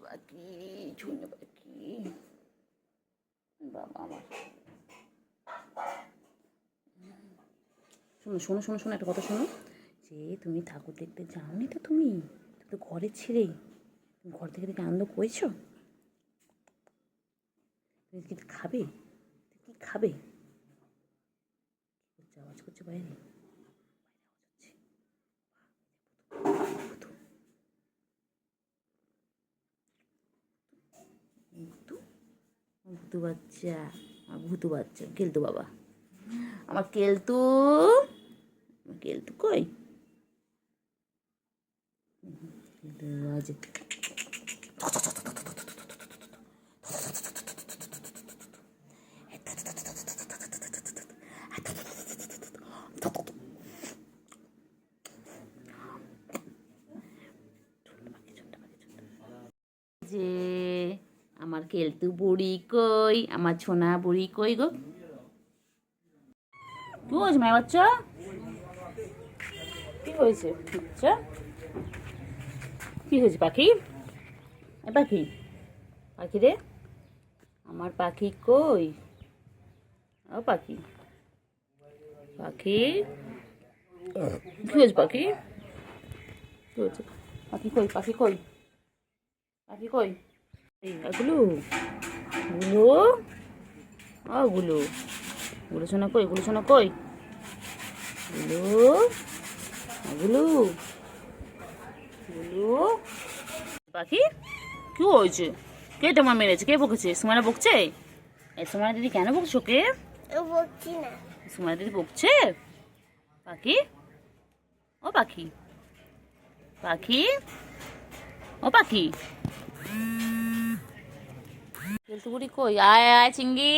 পাখি, ছোট পাখি, বাবা আমার। শোনো, শোনো, শোনো, শোনো, একটা কথা শোনো, যে তুমি ঠাকুর দেখতে যাওনি তো, তুমি তো ঘরে ছিলেই, তুমি ঘর থেকে দেখে আনন্দ করেছো? তুমি কি খাবে? কি খাবে? আওয়াজ করছে বাইরে, ভুতু বাচ্চা, আমার ভুতু বাচ্চা, কেলটু বাবা, আমার কেলটু, আমার কেলটু কই? আজ যে আমার কেলতু বুড়ি কই, আমার ছোনা বুড়ি কই গো? কি হয়েছে মায়ের বাচ্চা? কি হয়েছে বাচ্চা? কি হয়েছে পাখি? এ পাখি, পাখি রে, আমার পাখি কই? ও পাখি, পাখি কি হয়েছে পাখি? কি হয়েছে? পাখি কই, পাখি কই, পাখি কই? এই গুলো গুলো, ও গুলো, গুলো শোনা কই, গুলো শোনা কই, গুলো গুলো গুলো। পাখি কি হয়েছে? কে তোমার মেরেছে? কে বকেছে? সুমাইরা বকছে? এই সুমাইরা দিদি কেন বকছো ওকে? বকছি না। সুমাইরা দিদি বকছে? পাখি, ও পাখি, পাখি, ও পাখি, কেলতু বুড়ি কই? আয় আয় চিঙ্গি,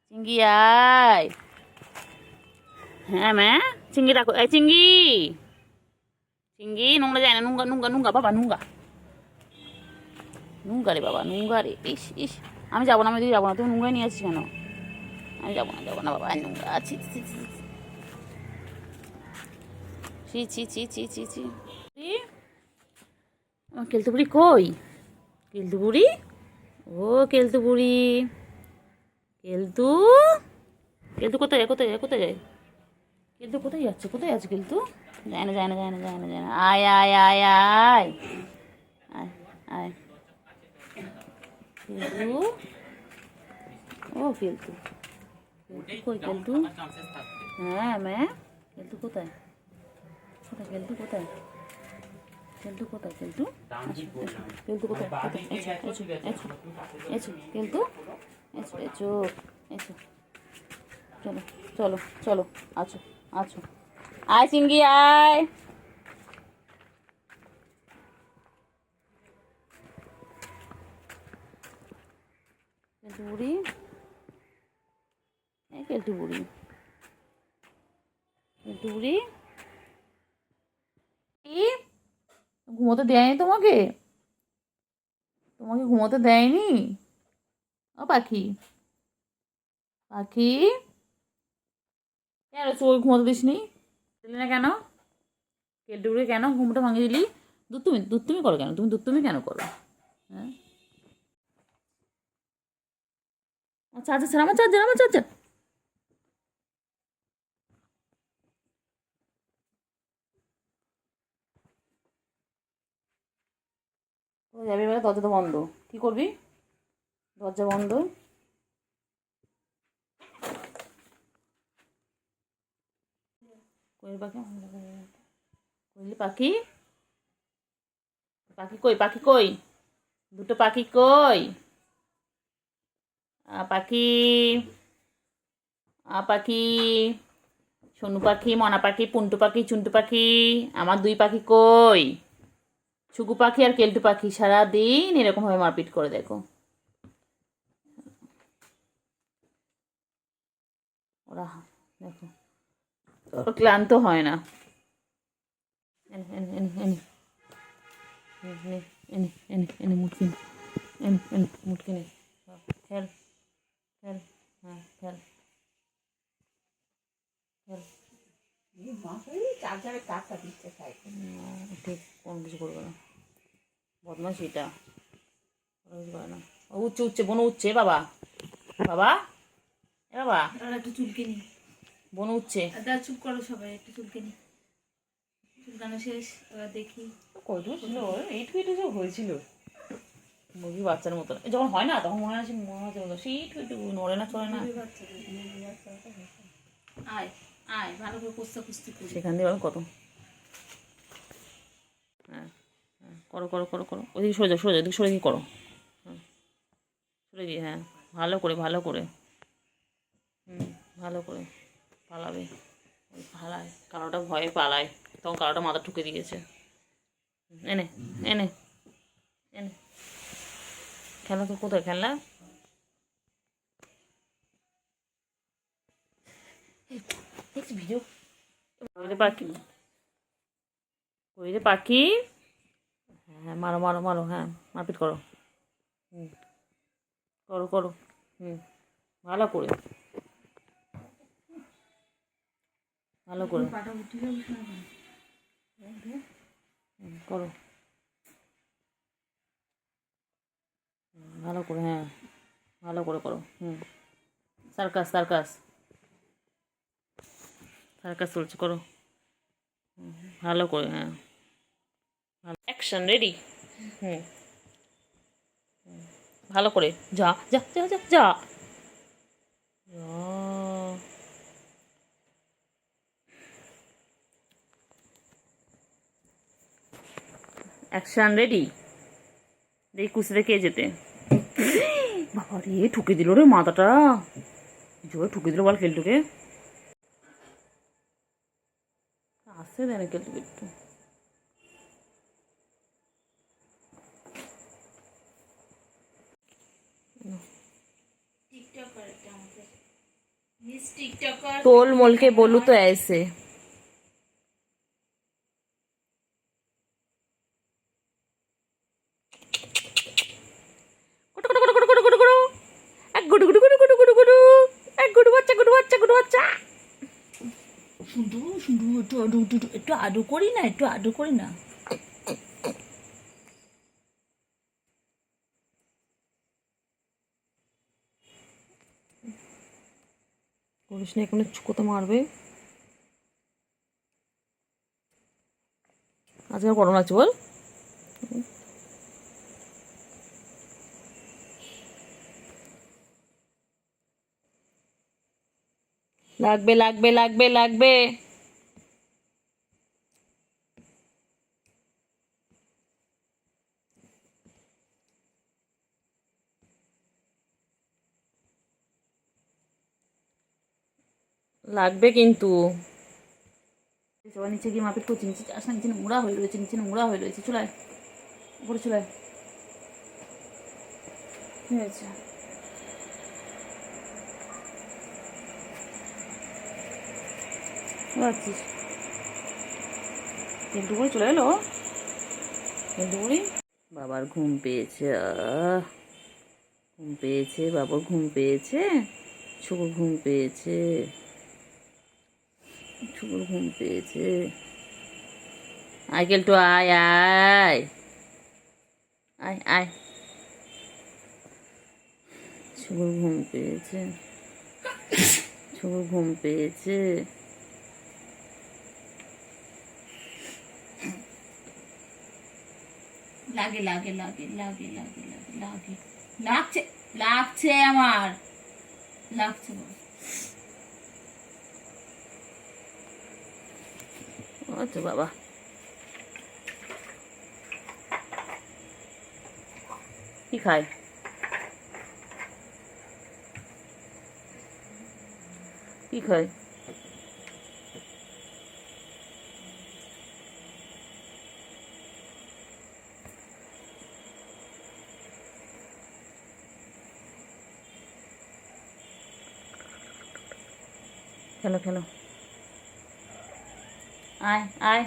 চিঙ্গি আয়। হ্যাঁ ম্যা, চিঙ্গি রাখো, এই চিঙ্গি, চিঙ্গি নোংরা যায় না, নুঙ্গা নুঙ্গা নুঙ্গা বাবা, নুঙ্গা নুঙ্গা রে বাবা, নুঙ্গা রে। ইস ইস, আমি যাবো না, আমি দিকে যাবো না, তুমি নুঙ্গাই নিয়ে আসিস কেন? আমি যাবো না বাবা, নুঙ্গা ছি ছি ছি ছি ছি ছি ছি ছি ছি। আমার কেলতু বুড়ি কই? কেলতু বুড়ি, ও কেলতু বুড়ি, কেলতু, কেলতু কোথায় যায়, কোথায় যায়, কোথায় যায়? কেলতু কোথায় যাচ্ছে, কোথায় যাচ্ছে কেলতু? যায় না যায় না যায় না যায় না যায় না। আয় আয় আয় আয় আয় আয় কেলতু, ও কেলতু, কেলতু কই কেলতু? চান্সেস থাকবে। হ্যাঁ ম্যা, কেলতু কোথায়, কোথায় কেলতু কোথায়, কেলতু কোথায়, কেলতু কেলতু কোথায়, কোথায়? এসো এসো এসো এসো কেলতু, এসো এসো এসো, চলো চলো চলো, আছো আছো, আয় চিঙ্গি আয়। কেলটু বুড়ি, এই কেলটু বুড়ি, কেলটু বুড়ি, কি ঘুমোতে দেয়নি তোমাকে? তোমাকে ঘুমোতে দেয়নি? ও পাখি, পাখি, কেন চোখ ঘুমোতে দিসনি? দিলি না কেন? কেলটু বুড়ি কেন ঘুমটা ভাঙিয়ে দিলি? দুধ তুমি করো কেন? তুমি দুধ তুমি কেন করো? হ্যাঁ, আচ্ছা আচ্ছা স্যার, আমার চার্জার, আমার চার্জার। ও যাবি এবারে, দরজা তো বন্ধ, কি করবি? দরজা বন্ধ। কোয়েল পাখি, কোয়েল পাখি, পাখি কই, পাখি কই? দুটো পাখি কই? পাখি, পাখি, সোনু পাখি, মনা পাখি, পুন্টু পাখি, চুন্টু পাখি, আমার দুই পাখি কই? ছুকু পাখি আর কেলটু পাখি সারাদিন এরকম ভাবে মারপিট করে, দেখো ওরা, দেখো ওরা ক্লান্ত হয় না। এনে এনে এনে এনে এনে এনে এনে এনে মুটকি নে, এনে এনে মুটকি নে, খেল খেল, হ্যাঁ খেল খেল। চার্জারে কাটটা দিচ্ছে তাই। ঠিক কোনো কিছু করবে না, বদমাস এটা, কোনো কিছু করে না। ও উঠছে উঠছে, বোন উঠছে, বাবা বাবা, এ বাবা, আর একটু চুলকে নি, বোন উঠছে। দাদা চুপ করো সবাই, একটু চুলকে নি, চুলকানো শেষ, এবার দেখি। কত ছিল, এইটু এইটু সব হয়েছিল মুরগি বাচ্চার মতো, যখন হয় না তখন মনে হয় মনে হচ্ছে সেই এইটু এইটু নড়ে না চলে না। আয় আয়, ভালো করে কুস্তা কুস্তি করি। সেখান দিয়ে কত, হ্যাঁ হ্যাঁ করো করো করো করো, ওইদিকে সরে যাও, সরে যাও, ওদিকে সরে গিয়ে করো, হ্যাঁ সরে গিয়ে, হ্যাঁ ভালো করে ভালো করে, ভালো করে পালাবে, ওই পালায় কালোটা, ভয়ে পালায়, তখন কালোটা মাথা ঠুকে দিয়েছে। এনে এনে এনে খেলা তো কোথায় খেলা? দেখছি ভিডিও। ওই যে পাখি, ওই যে পাখি। হ্যাঁ মারো মারো মারো, হ্যাঁ মারপিট করো। হুম করো করো। হুম ভালো করে, ভালো করে করো। ভালো করে, হ্যাঁ ভালো করে করো। সার্কাস সার্কাস সার্কাস চলছে, করো। ভালো করে, হ্যাঁ অ্যাকশন রেডি। হুম ভালো করে, যা যা যা যা যা। Action ready. দেখি কুস্তিতে কে যেতে। বাবা রে, ঠুকে দিল রে মাথাটা, জোরে ঠুকে দিল বল কেলটুকে। আসতে দেয় না কেলটুকে একটু। तोल मोल के बोलू तो ऐसे। শুধু শুধু একটু আদর করি না, একটু আদর করি না। করিস না, এখন কোথা মারবে। আজকে গরম লাগছে বল। লাগবে লাগবে লাগবে লাগবে। লাগবে কিন্তু। সবাই নিচে গিয়ে মারপিট করছে, নিচে আসলে নিচে নোংরা হয়ে রয়েছে, নিচে নোংরা হয়ে রয়েছে। চুলায় উপরে চুলায় কি হয়েছে? ভাবছিস কেলটুকুড়ি চলে এলো, কেলটুকুড়ি। বাবার ঘুম পেয়েছে, ঘুম পেয়েছে, বাবার ঘুম পেয়েছে, শুকুর ঘুম পেয়েছে, শুকুর ঘুম পেয়েছে। আয় কেলটু, আয় আয় আয় আয়। শুকুর ঘুম পেয়েছে, শুকুর ঘুম পেয়েছে। লাগে লাগে লাগে লাগে লাগে লাগে লাগে লাগছে, লাগছে আমার, লাগছে। আচ্ছা বাবা, কি খায়? কি খায়? খেলো খেলো, আয় আয়।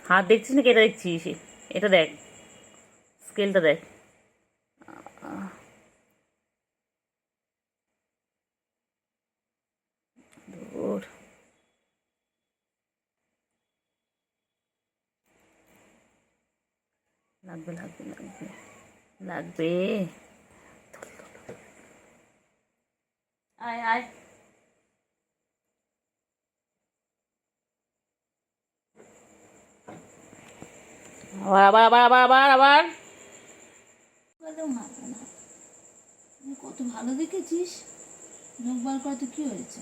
হাত দেখছিস নাকি? এটা দেখছিস? এটা দেখ, স্কেলটা দেখ। ওর লাগবে লাগবে লাগবে লাগবে। আয় আয়। আবার আবার আবার আবার আবার আবার। কত ভালো দেখেছিস, নখ বার করতে কি হয়েছে?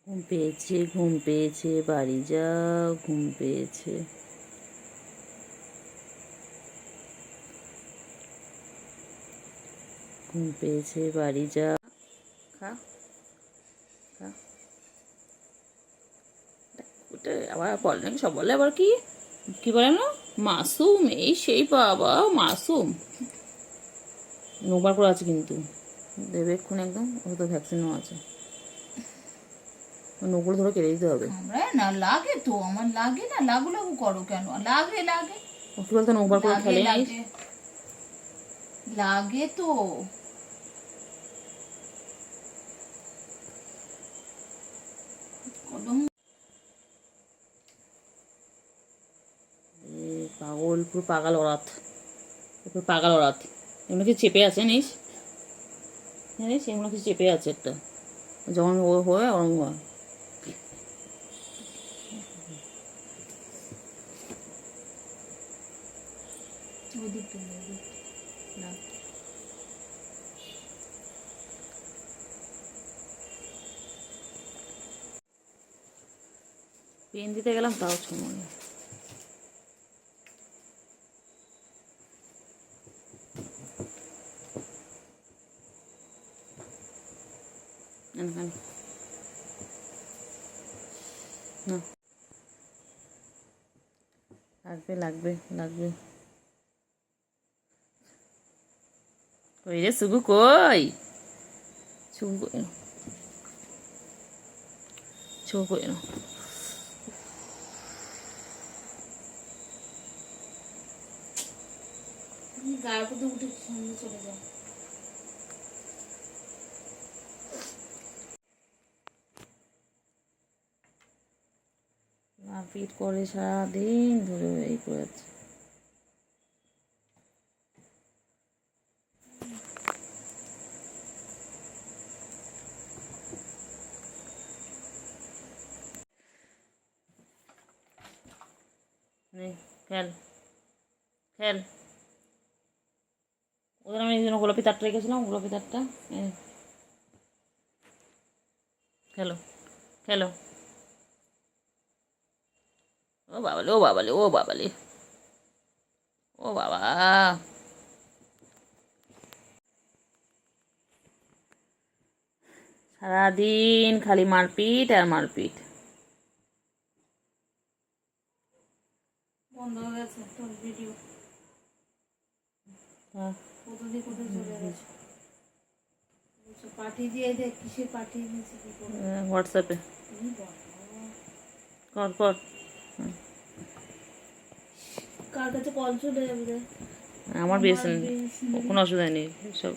ঘুম পেয়েছে, ঘুম পেয়েছে, বাড়ি যাও, ঘুম পেয়েছে। ঘুম পেয়েছে, বাড়ি যা। খা খা। ওটা আবার বলে নাকি, সব বলে আবার কি কি বলে না, মাসুম, এই সেই বাবা মাসুম। নোবার করে আছে কিন্তু, দেবে এক্ষুনি একদম, ওটা তো ভ্যাকসিনও আছে, নোগুলো ধরে কেটে দিতে হবে। কামড়ায় না, লাগে তো, আমার লাগে না, লাগু লাগু করো কেন? লাগে লাগে ও কি বলতো, নোবার করে লাগে খেলে লাগে লাগে তো। কদম পাগল, পুরো পাগল ওরাত, পুরো পাগল ওরাত। এগুলো কি চেপে আছে নিস, জানিস এগুলো কি চেপে আছে একটা, যখন ও হয় ওরম হয়। ওদিক তো ওদিক না। পেন দিতে গেলাম তাও সময়। না, লাগবে লাগবে লাগবে। কই রে সুগু, কই সুগু, কই না সুগু, কই না। গায়ের মধ্যে উঠে সামনে চলে যায়। মারপিট করে সারাদিন ধরে এই করে যাচ্ছে। নে, খেল খেল। ওদের আমি এই জন্য গোলাপি তারটা রেখেছিলাম, গোলাপি তারটা খেলো খেলো। ও বাবালে, ও বাবালে, ও বাবালে, ও বাবা। সারাদিন খালি মারপিট আর মারপিট। বন্ধ হয়ে গেছে তোর ভিডিও, হ্যাঁ, কোথা দিয়ে কোথায় চলে গেছে। পাঠিয়ে দিয়ে দেখ, কিসে পাঠিয়ে দিয়েছে কি করে। হোয়াটসঅ্যাপে এই বাবা, কর কর। কার কাছে কল চলে যাবে রে? আমার বিএসএন, কোনো অসুবিধা নেই সব।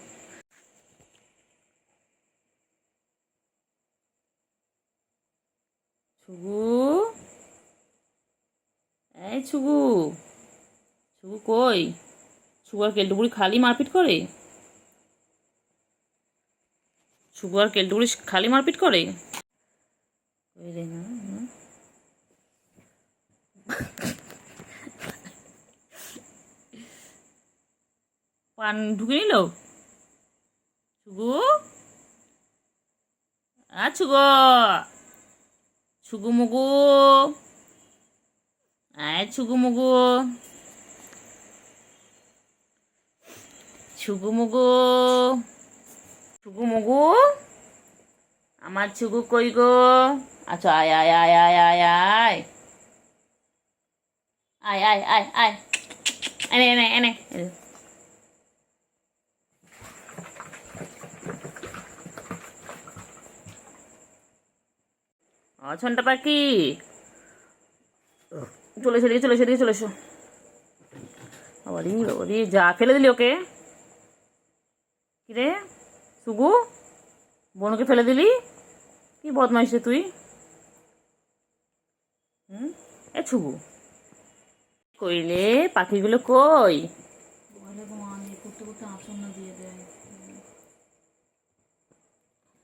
ছুগু, এই ছুগু, ছুগু কই? ছুগু আর কেলটুকুড়ি খালি মারপিট করে, ছুগু আর কেলটুকুড়ি খালি মারপিট করে। ওই রে না, না। পান ঢুকে নিল ছুগু, আর ছুগু, ছুগু মুগু, আয় ছুগু মুগু, ছুগু মুগু, ছুগু মুগু, আমার ছুগু কই গো? আচ্ছা, আয় আয় আয় আয় আয় আয় আয় আয় আয় আয়, এনে এনে এনে। ছন্টা পাখি, চলে এসো, চলে এসো, চলে এসো। বাবারি বাবারি, যা ফেলে দিলি ওকে, কিরে সুগু, বোনকে ফেলে দিলি, কি বদমাইশ রে তুই। এ ছুগু, কইলে পাখিগুলো কই? বলে ঘুমান করতে করতে আসন না দিয়ে দেয়,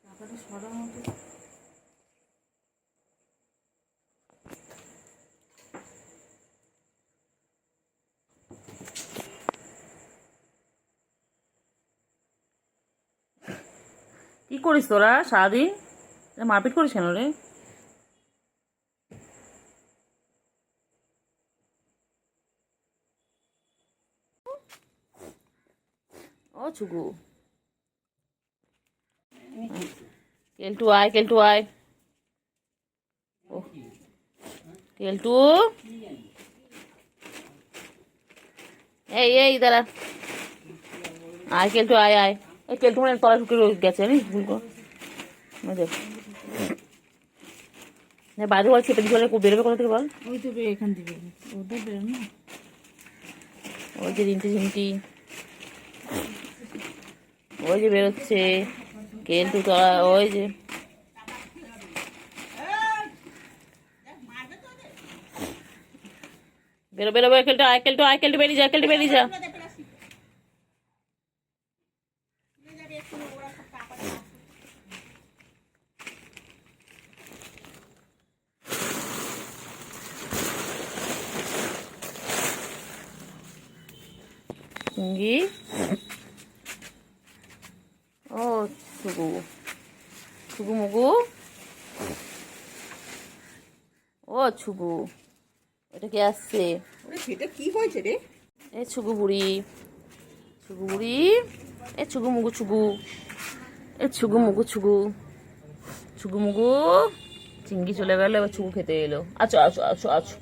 টাকাটা সরার মতো। কি করিস তোরা সারাদিন, মারপিট করিস কেন রে? ছুগু কেলটু আয়, কেলটু আয়, ও কেলটু, এই এই দাঁড়া, আয় কেলটু আয় আয়। এই কেলটু মানে তলায় ঢুকে গেছে, জানিস ভুল করে। দেখ বাইরে বল, চেপে দিয়ে বেরোবে কোথা থেকে বল। ওই তো এখান থেকে ওদের বেরো না। ওই যে রিন্টি ঝিন্টি, ওই যে বেরোচ্ছে কেলটু তলা, ওই যে বেরো বেরো বেরো, কেলটু আয়, কেলটু আয়, কেলটু বেরিয়ে যা, কেলটু বেরিয়ে যা। চিঙ্গি, ও ছুগু, ছুগু মুগু, ও ছুগু, এটা কে আসছে? সেটা কি হয়েছে রে? এ ছুগু বুড়ি, ছুগু বুড়ি, এ ছুগু মুগু ছুগু, এ ছুগু মুগু ছুগু, ছুগু মুগু। চিঙ্গি চলে গেল, এবার ছুগু খেতে এলো। আছো আছো আছো আছো,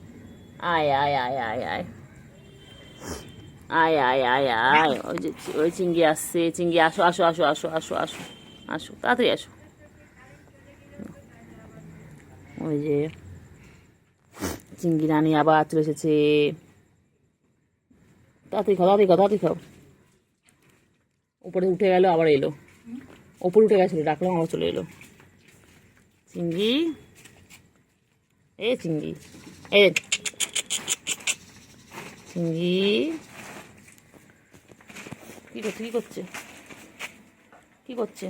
আয় আয় আয় আয় আয় আয় আয় আয় আয়। ওই যে ওই চিঙ্গি আসছে, চিঙ্গি আসো আসো আসো আসো আসো আসো আসো, তাড়াতাড়ি আসো। ওই যে চিঙ্গি রানী আবার চলে এসেছে। তাড়াতাড়ি খাও, তাড়াতাড়ি খাও, তাড়াতাড়ি খাও। উপরে উঠে গেল, আবার এলো। উপরে উঠে গেছিল, ডাকলাম আবার চলে এলো। চিঙ্গি, এ চিঙ্গি, এ চিঙ্গি কি করছে, কি করছে, কি করছে?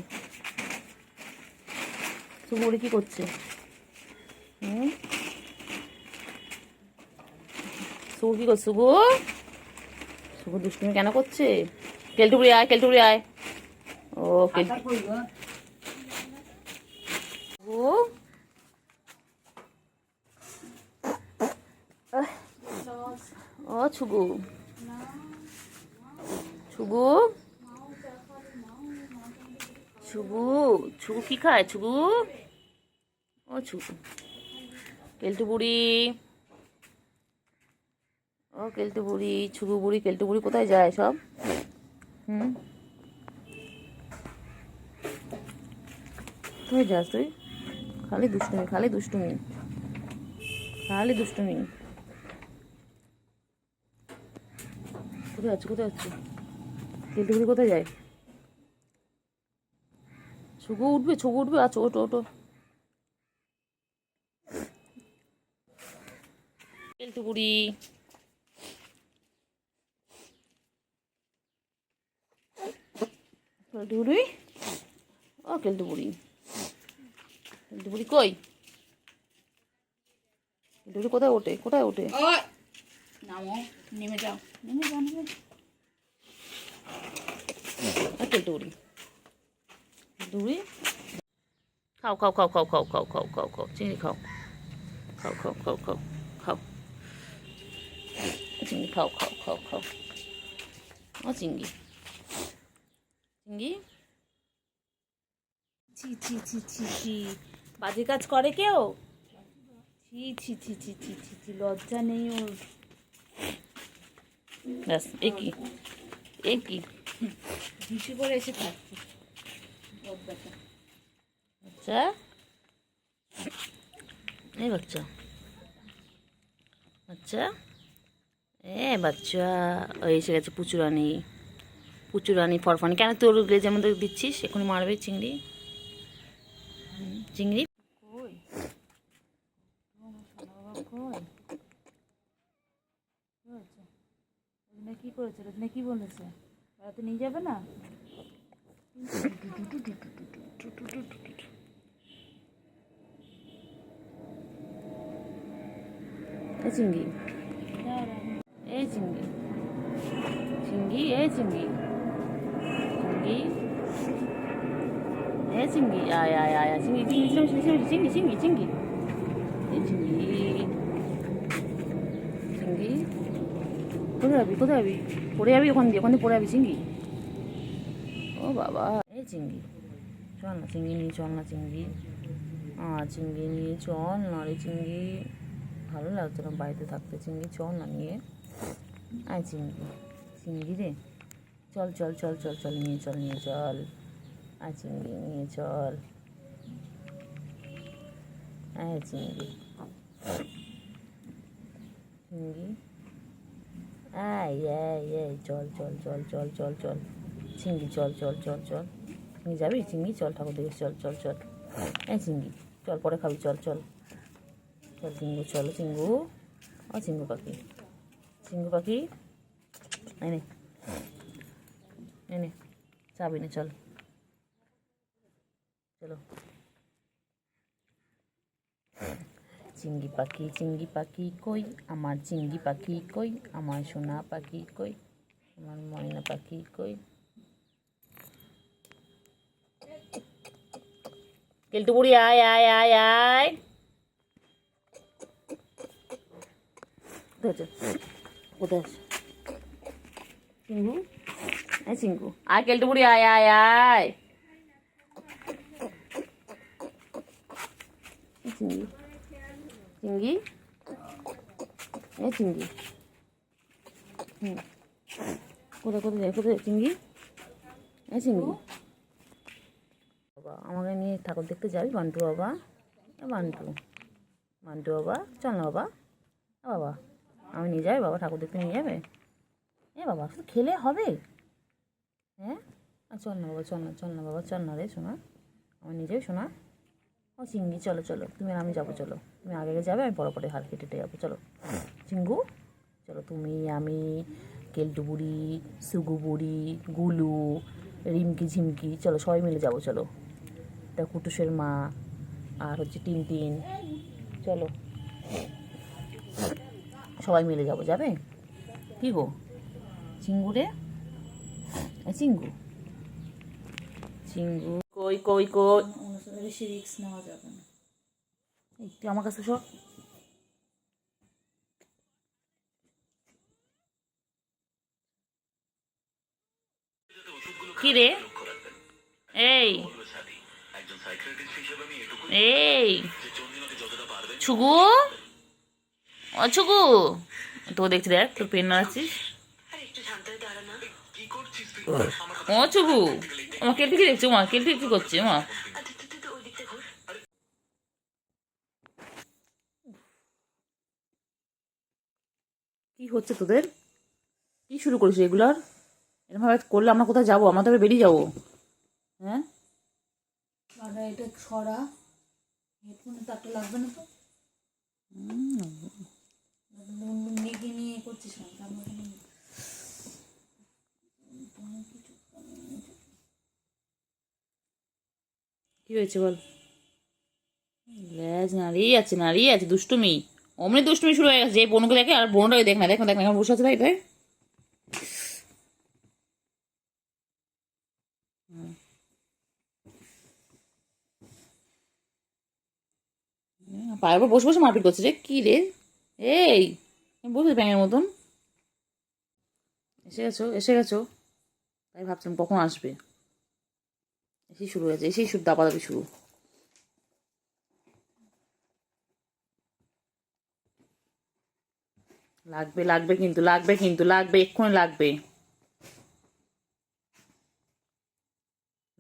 সুগুড়ি কি করছে? সুগু কি করছে? সুগু, সুগু দুষ্টুমি কেন করছে? কেলটুবুড়ি আয়, কেলটুবুড়ি আয়। ও কেলটু, ও ছুগু, ছুগু, ছুগু, ছুগু কি খায়? ছুগু, ও ছুগু, কেলটু বুড়ি, ও কেলটু বুড়ি, ছুগু বুড়ি, কেলটু বুড়ি কোথায় যায় সব? কোথায় যাস তুই? খালি দুষ্টুমি, খালি দুষ্টুমি, খালি দুষ্টুমি। কোথায় যাচ্ছে, কোথায় যাচ্ছে? কেলটু বুড়ি কোথায় যায়? ছুগু উঠবে, ছুগু উঠবে। আচ্ছা ওটো ওটো। কেলটু বুড়ি, কেলটু বুড়ি, ও কেলটু বুড়ি, কেলটু বুড়ি কই? কেলটু বুড়ি কোথায় ওঠে, কোথায় ওঠে? নামো, নেমে যাও, নেমে যাও, নেমে যাও। কেলটু বুড়ি, কেলটু বুড়ি, খাও খাও খাও খাও খাও খাও খাও খাও খাও, চিংড়ি খাও, খাও খাও খাও খাও খাও, চিংড়ি খাও খাও খাও খাও। ও চিংড়ি, চিংড়ি, ছি ছি ছি ছি ছি, বাজে কাজ করে কেউ? ছি ছি ছি ছি ছি ছি ছি, লজ্জা নেই ওর। ব্যাস, এ কি, এ কি? হিসু করে এসে থাকছে লজ্জাটা। বাচ্চা, এই বাচ্চা, বাচ্চা, এ বাচ্চা, ওই এসে গেছে পুচুরানি, পুচুরানি ফরফানি। কেন তোর গ্লেজের মধ্যে দিচ্ছিস? এখনই মারবে চিংড়ি, চিংড়ি কই? রোজনা কি করেছে? রোজনা কি বলেছে? বেড়াতে নিয়ে যাবে না? এই চিংড়ি, এই চিংড়ি, চিংড়ি, এই চিংড়ি, চিংড়ি, এই চিংড়ি, আয় আয় আয় আয়, চিংড়ি, চিংড়ি, চিংড়ি, চিংড়ি, চিংড়ি, চিংড়ি, এই চিংড়ি, চিংড়ি, কোথায় যাবি, কোথায় যাবি? পড়ে যাবি ওখান দিয়ে, ওখান দিয়ে পড়ে যাবি চিংড়ি, বাবা, এই চিংড়ি চল না, চিংড়ি নিয়ে চল না, চিংড়ি চিংড়ি নিয়ে চল না রে চিংড়ি, ভালো লাগতো না বাড়িতে থাকতে, চিংড়ি চল না নিয়ে আয়, চিংড়ি চিংড়ি রে, চল চল চল চল চল নিয়ে চল, নিয়ে চল, আয় চিংড়ি নিয়ে চল, আয় চিংড়ি, চিংড়ি আয় আয় আয়, চল চল চল চল চল চল চিংড়ি, চল চল চল চল, চিংড়ি যাবি চিংড়ি, চল ঠাকুর দেখে, চল চল চল, এই চিংড়ি চল, পরে খাবি, চল চল চল চিঙ্গু, চলো চিঙ্গু, ও চিঙ্গু পাখি, চিঙ্গু পাখি, এনে এনে চাবি না, চল চলো, চিঙ্গি পাখি কই, আমার চিঙ্গি পাখি কই, আমার সোনা পাখি কই, আমার ময়না পাখি কই, কেলটু বুড়ি আয় আয় আয় আয়, কোথায় চিঙ্গু, আয় চিঙ্গু, আয় কেলটু বুড়ি আয় আয় আয়, চিঙ্গি চিঙ্গি, এ চিঙ্গি, কোথায় কোথায় কোথায় চিঙ্গি, এ চিঙ্গি, বাবা আমাকে নিয়ে ঠাকুর দেখতে যাবি বান্টু বাবা, বান্টু বান্টু বাবা, চল না বাবা, বাবা আমি নিয়ে যাবে বাবা, ঠাকুর দেখতে নিয়ে যাবে, এ বাবা শুধু খেলে হবে, হ্যাঁ চল না বাবা, চল না, চল না বাবা, চল না রে সোনা, আমি নিয়ে যাবি সোনা, ও চিঙ্গি চলো চলো, তুমি আর আমি যাবো, চলো তুমি আগে আগে যাবে, আমি পরে পরে হাল কেটে যাবো, চলো চিঙ্গু, চলো তুমি আমি কেলটু বুড়ি, সুগু বুড়ি, গুলু, রিমকি ঝিমকি, চলো সবাই মিলে যাবো, চলো তা কুটুসের মা আর হচ্ছে টিনটিন, চলো সবাই মিলে যাবো, যাবে কি গো চিঙ্গু রে, চিঙ্গু চিঙ্গু কই কই কই, বেশি রিস্ক নেওয়া যাবে না। তুই আমার কাছে সব, কি রে, এই এই ছুগু, ও ছুগু, তো দেখছি দেখ তোর পেন নাড়াচ্ছিস, ও ছুগু, আমার কেলটি কি দেখছো, মা কেলটি কি করছে মা, কি হচ্ছে তোদের, কি শুরু করিস এগুলার, এরকমভাবে করলে আমরা কোথায় যাবো, আমরা তবে বেরিয়ে যাবো, হ্যাঁ আর এটা ছড়া হেডফোনে তারটা লাগবে না তো, মেঘে নিয়ে করছিস না, কি হয়েছে বল, ল্যাজ নাড়িয়ে আছে নাড়িয়ে আছে, দুষ্টুমি অমনি দুষ্টুমি শুরু হয়ে গেছে, যে বোনকে দেখে আর বোনটাকে দেখ না, দেখ না দেখ না কেমন বসে আছে ভাই তাই, পায়ের উপর বসে বসে মারপিট করছে রে, কি রে, এই বসে ব্যাঙের মতন, এসে গেছো এসে গেছো, তাই ভাবছিলাম কখন আসবে, এসেই শুরু হয়েছে, এসেই শুরু দাপাদাপি শুরু, লাগবে লাগবে কিন্তু লাগবে কিন্তু লাগবে, এক্ষুনি লাগবে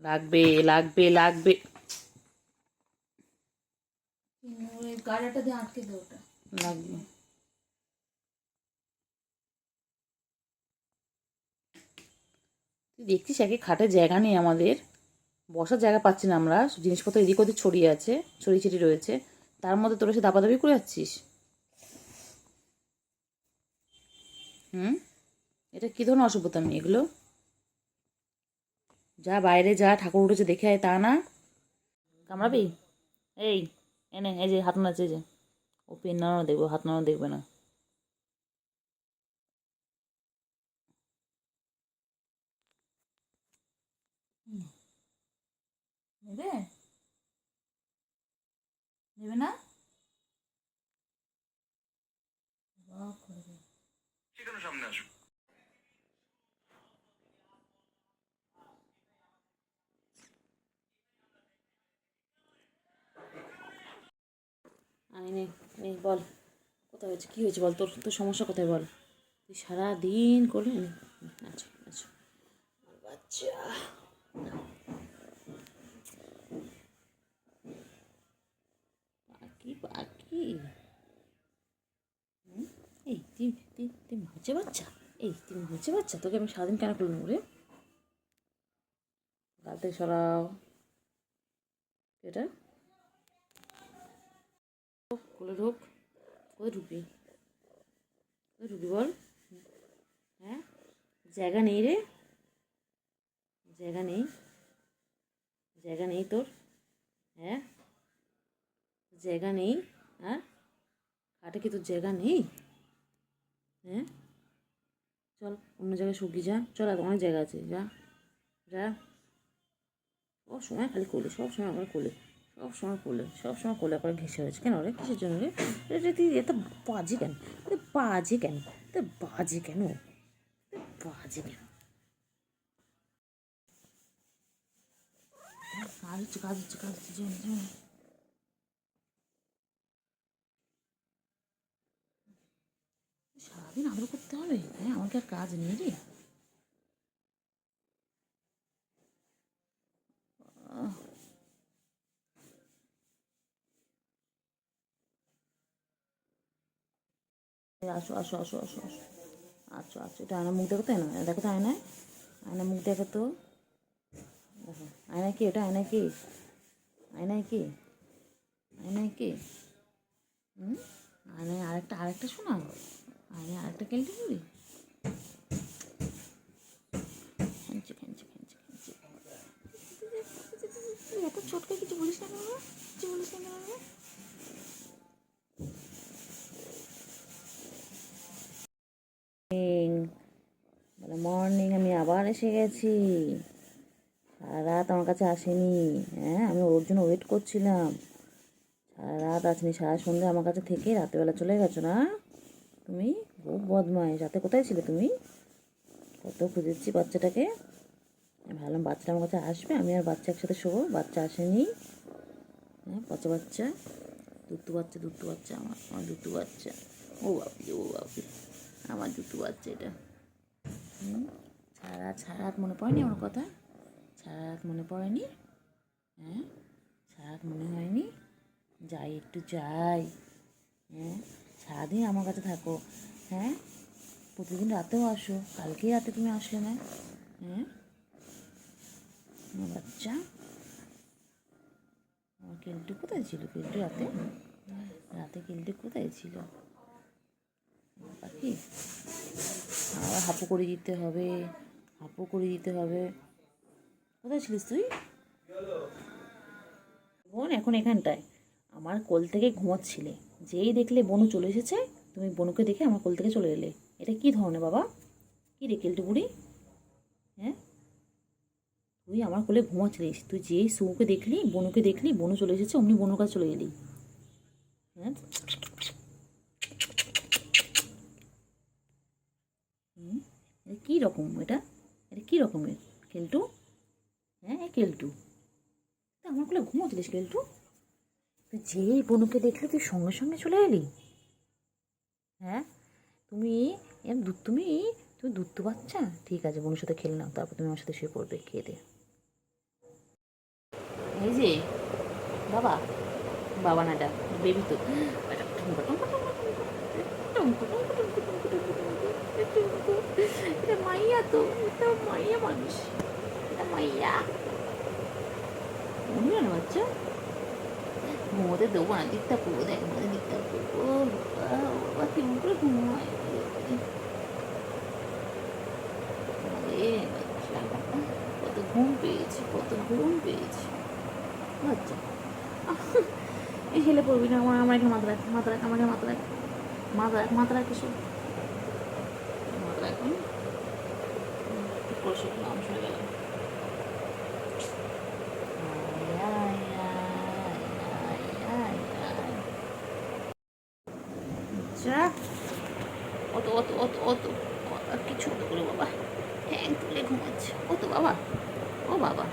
লাগবে লাগবে লাগবে, গাড়াটা দিয়ে আটকে দে ওটা, লাগবে, তুই দেখছিস একে খাটের জায়গা নেই আমাদের, বসার জায়গা পাচ্ছি না আমরা, জিনিসপত্র এদিক ওদিক ছড়িয়ে আছে, ছড়িয়ে ছিটিয়ে রয়েছে, তার মধ্যে তোরা এসে দাপাদাপি করে যাচ্ছিস, এটা কি ধরনের অসভ্যতা আমি এগুলো, যা বাইরে যা ঠাকুর উঠেছে দেখে আয়, তা না কামড়াবি, এই এনে এই যে হাত নাড়ছে, যে ও পেন নাড়ানো দেখবো, হাত নাড়ানো দেখবে না, নেবে নেবে না, সামনে আসো। পানি নেই নেই, বল কোথায় হয়েছে, কী হয়েছে বল, তোর তোর সমস্যা কোথায় বল। তুই সারাদিন করলি আচ্ছা আচ্ছা বাচ্চা। পাখি পাখি এই তুই তুই তুই মাঝে বাচ্চা, এই তুই মাঝে বাচ্চা, তোকে আমি সারাদিন কেন করলাম রে? গাল থেকে সরাও এটা, কোলে ঢোক। কোথায় ঢুকবি, কোথায় ঢুকবি বল? হ্যাঁ জায়গা নেই রে, জায়গা নেই, জায়গা নেই তোর, হ্যাঁ জায়গা নেই, হ্যাঁ খাটে কি তোর জায়গা নেই? হ্যাঁ চল অন্য জায়গায় শুকিয়ে যা, চল আর অনেক জায়গা আছে, যা যা। সব সময় খালি কোলে, সব সময় আমার কোলে, সব সময় কোলে, সব সময় কোলে করে ঘেসে হয়েছে কেন রে, কিসের জন্য রে? এটা তুই এত বাজে কেন, বাজে কেন, বাজে কেন, বাজে কেন? কাজ হচ্ছে কাজ হচ্ছে কাজ হচ্ছে, সারাদিন আদর করতে হবে, হ্যাঁ আমার কি আর কাজ নেই রে? আসো আসো আসো আসো আসো আচ্ছা আচ্ছা, এটা আয়না মুখ দেখো তো, আয়না দেখো তো, আয়নায় আয়না মুখ দেখো তো, দেখো আয়নায় কি, ওটা আয়নায় কি, আয়নায় কি, আয়নায় কি, আয়নায় আরেকটা আরেকটা শোনা, আয়নায় আরেকটা কেলটে করি, খেঞ্চি খেঞ্চি খেঞ্চি খেঞ্চি। এত ছোটকে কিছু বলিস না কেন, কিছু বলিস না কেন? বলে মর্নিং, আমি আবার এসে গেছি, সারা রাত আমার কাছে আসেনি, হ্যাঁ আমি ওর জন্য ওয়েট করছিলাম, সারা রাত আসেনি, সারা সন্ধ্যে আমার কাছে থেকে রাতেবেলা চলে গেছো না তুমি, খুব বদমাইশ। রাতে কোথায় ছিলে তুমি? কত খুঁজেছি বাচ্চাটাকে, আমি ভাবলাম বাচ্চাটা আমার কাছে আসবে, আমি আর বাচ্চা একসাথে শোবো, বাচ্চা আসেনি, হ্যাঁ পচা বাচ্চা, দুত্তু বাচ্চা, দুত্তু বাচ্চা, আমার আমার দুত্তু বাচ্চা, ও বাপি ও বাপি, আমার দুত্তু বাচ্চা এটা। সারা রাত সারা রাত মনে পড়েনি আমার কথা, সারা রাত মনে পড়েনি, হ্যাঁ সারা রাত মনে হয়নি, যাই একটু যাই, হ্যাঁ সারাদিন আমার কাছে থাকো, হ্যাঁ প্রতিদিন রাতেও আসো, কালকেই রাতে তুমি আসলে না, হ্যাঁ আমার বাচ্চা, আমার কেলটু কোথায় ছিল, কেলটু রাতে, রাতে কেলটু কোথায় ছিল পাখি? আবার হাঁপু করে দিতে হবে, হাঁপু করে দিতে হবে। কোথায় ছিলিস তুই? বোন এখন এখানটায় আমার কোল থেকে ঘুমোচ্ছিলে, যেই দেখলে বনু চলে এসেছে, তুমি বনুকে দেখে আমার কোল থেকে চলে এলে, এটা কি ধরনের বাবা, কী রে কেলটু বুড়ি? হ্যাঁ তুই আমার কোলে ঘুমাচ্ছিলিস, তুই যেই সুকে দেখলি, বনুকে দেখলি, বনু চলে এসেছে, অমনি বনুর কাছে চলে এলি, হ্যাঁ এটা কী রকম, এটা এটা কী রকমের কেলটু? হ্যাঁ কেলটু তুই আমার কোলে ঘুমোচ্ছিলিস কেলটু, তুই যেই বনুকে দেখলি তুই সঙ্গে সঙ্গে চলে এলি, হ্যাঁ তুমি তুমি তুমি দুত্তু বাচ্চা, ঠিক আছে বনুর সাথে খেলে নাও, তারপর তুমি আমার সাথে শুয়ে পড়বে, খেয়ে দে। এই যে বাবা, বাবা না ডাক বেবি তো, এটা মাইয়া তো, এটা মাইয়া মানুষ, এটা মাইয়া মনে হয় না বাচ্চা, ঘুমোতে দেবো না, দিকটা করবো, দেখ আমাদের দিকটা করবো, বাবা কেমন করে ঘুমোয়, কত ঘুম পেয়েছি, কত ঘুম পেয়েছি বাচ্চা। এই হেলে পড়বি না, আমার আমার এখানে মাথা রাখ, মাথা রাখ, আমাকে মাথা রাখ, মাথা রাখ, মাথা রাখ, এসব মাথা রাখ, নাম শুনে গেলাম। আচ্ছা অত অত অত অত কিছু তো করে বাবা, ঠ্যাং তুলে ঘুমাচ্ছে, ও তো বাবা, ও বাবা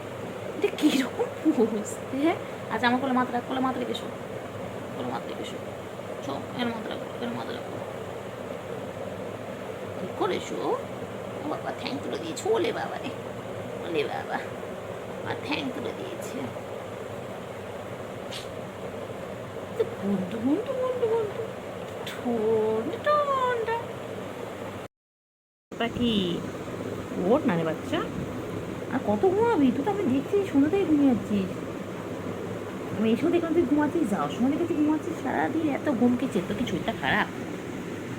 এটা কীরকম বুঝতে, হ্যাঁ আচ্ছা আমার কোলে মাথা রাখ, কোলে মাথা রেখে শো, ওর মাথায় এসো, চোখ এর মাথা রাখো, এর মাথা রাখো, ঠিক করে এসো। ও বাবা ঠ্যাং তুলে দিয়েছে, ওলে বাবা রে, ওলে বাবা, আর ঠ্যাং তুলে দিয়েছে। গুন্ডু গুন্ডু গুন্ডু গুন্ডু ঠোঁট ঠোঁটা পাখি, ওর না রে বাচ্চা, আর কত ঘুমাবি? তুই তো আমি দেখছি সন্ধ্যাতেই ঘুমিয়ে যাচ্ছিস। আমি এসেও দেখলাম তুই ঘুমাচ্ছিস, যাওয়ার সময় দেখেছি ঘুমাচ্ছিস, সারাদিন এত ঘুমকেছে, তো কি শরীরটা খারাপ?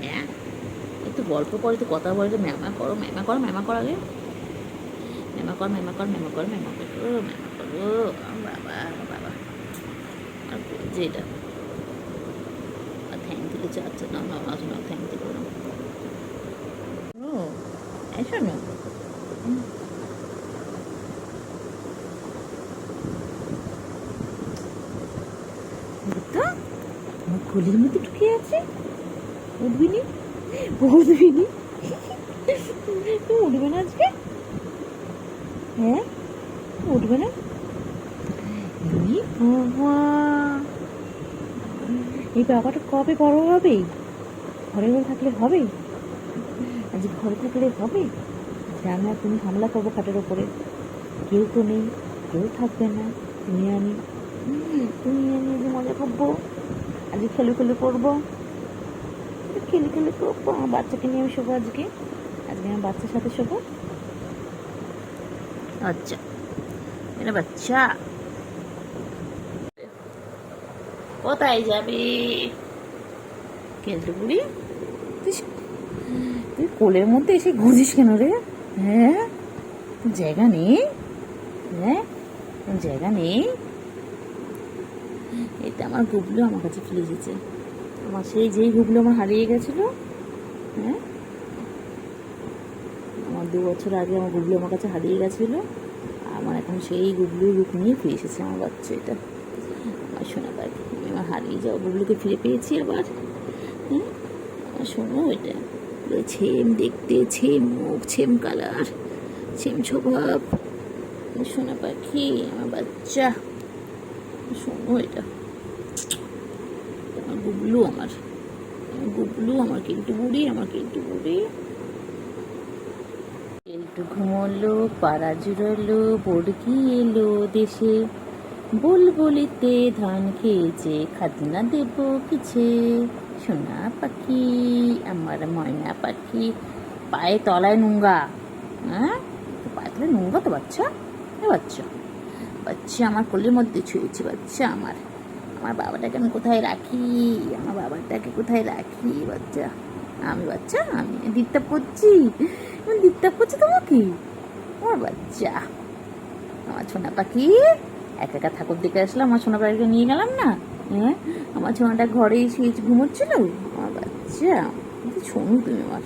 হ্যাঁ, একটু গল্প করে, তো কথা বলে, তো ম্যামা করো, ম্যামা করো, ম্যামা কর আগে, ম্যামা কর, ম্যামা কর, ম্যামা কর, ম্যামা করো, ম্যামা করো, বাবা বাবা। আর যে এটা থ্যাংক দিলে আচ্ছা, না না আসো না, থ্যাংক দিব না। ও এসো না, তো আমার কোলের মধ্যে ঢুকে আছে, উঠবি নি, উঠবি নি, তুমি উঠবে না আজকে? হ্যাঁ উঠবে না? এই বাবা, এই বাবাটা কবে বড় হবে? ঘরে ঘরে থাকলে হবে? আজ ঘরে থাকলে হবে? আমি আর তুমি হামলা করবো খাটের ওপরে, কেউ তো নেই, কেউ থাকবে না, তুমি আমি যে মজা করবো, আজকে খেলে খেলে করবো, খেলে খেলে করবো। আমার বাচ্চাকে নিয়ে আমি শোবো আজকে, আজকে আমার বাচ্চার সাথে শোবো। আচ্ছা এটা বাচ্চা, কোথায় যাবে কেলটু বুড়ি? তুই কোলের মধ্যে এসে ঘুরিস কেন রে? হ্যাঁ জায়গা নেই, হ্যাঁ জায়গা নেই। এটা আমার গুবলু আমার কাছে ফিরে এসেছে, আমার সেই যেই গুবলু আমার হারিয়ে গেছিল। হ্যাঁ আমার 2 বছর আগে আমার গুবলু আমার কাছে হারিয়ে গেছিল, আমার এখন সেই গুবলুর রূপ নিয়ে ফিরে এসেছে আমার বাচ্চা। এটা আমার শোনা পাখি, আমি আমার হারিয়ে যাওয়া গুবলুকে ফিরে পেয়েছি আবার। হ্যাঁ আমার শোনো, এটা ছেম দেখতে, ছেম মুখ, ছেম কালার, ছেম স্বভাব, শোনা পাখি আমার বাচ্চা। শোনো এটা আমার গুবলু, আমার গুবলু, আমার কিন্তু বুড়ি, আমার কিন্তু বুড়ি। একটু ঘুমোলো, পাড়া জুড়ালো, বর্গি এলো দেশে, বুলবুলিতে ধান খেয়েছে, খাজনা দেব কিছে। সোনা পাখি আমার ময়না পাখি, পায়ে তলায় নোংরা। হ্যাঁ পায়ে তলায় নোংরা তো বাচ্চা, বাচ্চা বাচ্চা আমার কোলের মধ্যে ছুঁয়েছে বাচ্চা। আমার আমার বাবাটাকে আমি কোথায় রাখি, আমার বাবাটাকে কোথায় রাখি বাচ্চা? আমি বাচ্চা, আমি ডিস্টার্ব করছি, আমি ডিস্টার্ব করছি তোমাকে? আমার বাচ্চা, আমার সোনা পাখি, একা একা ঠাকুর দেখে আসলাম, আমার সোনা পাখিকে নিয়ে গেলাম না। হ্যাঁ আমার সোনাটা ঘরে এসে ঘুমোচ্ছিল, আমার বাচ্চা, শোনো তুমি আমার।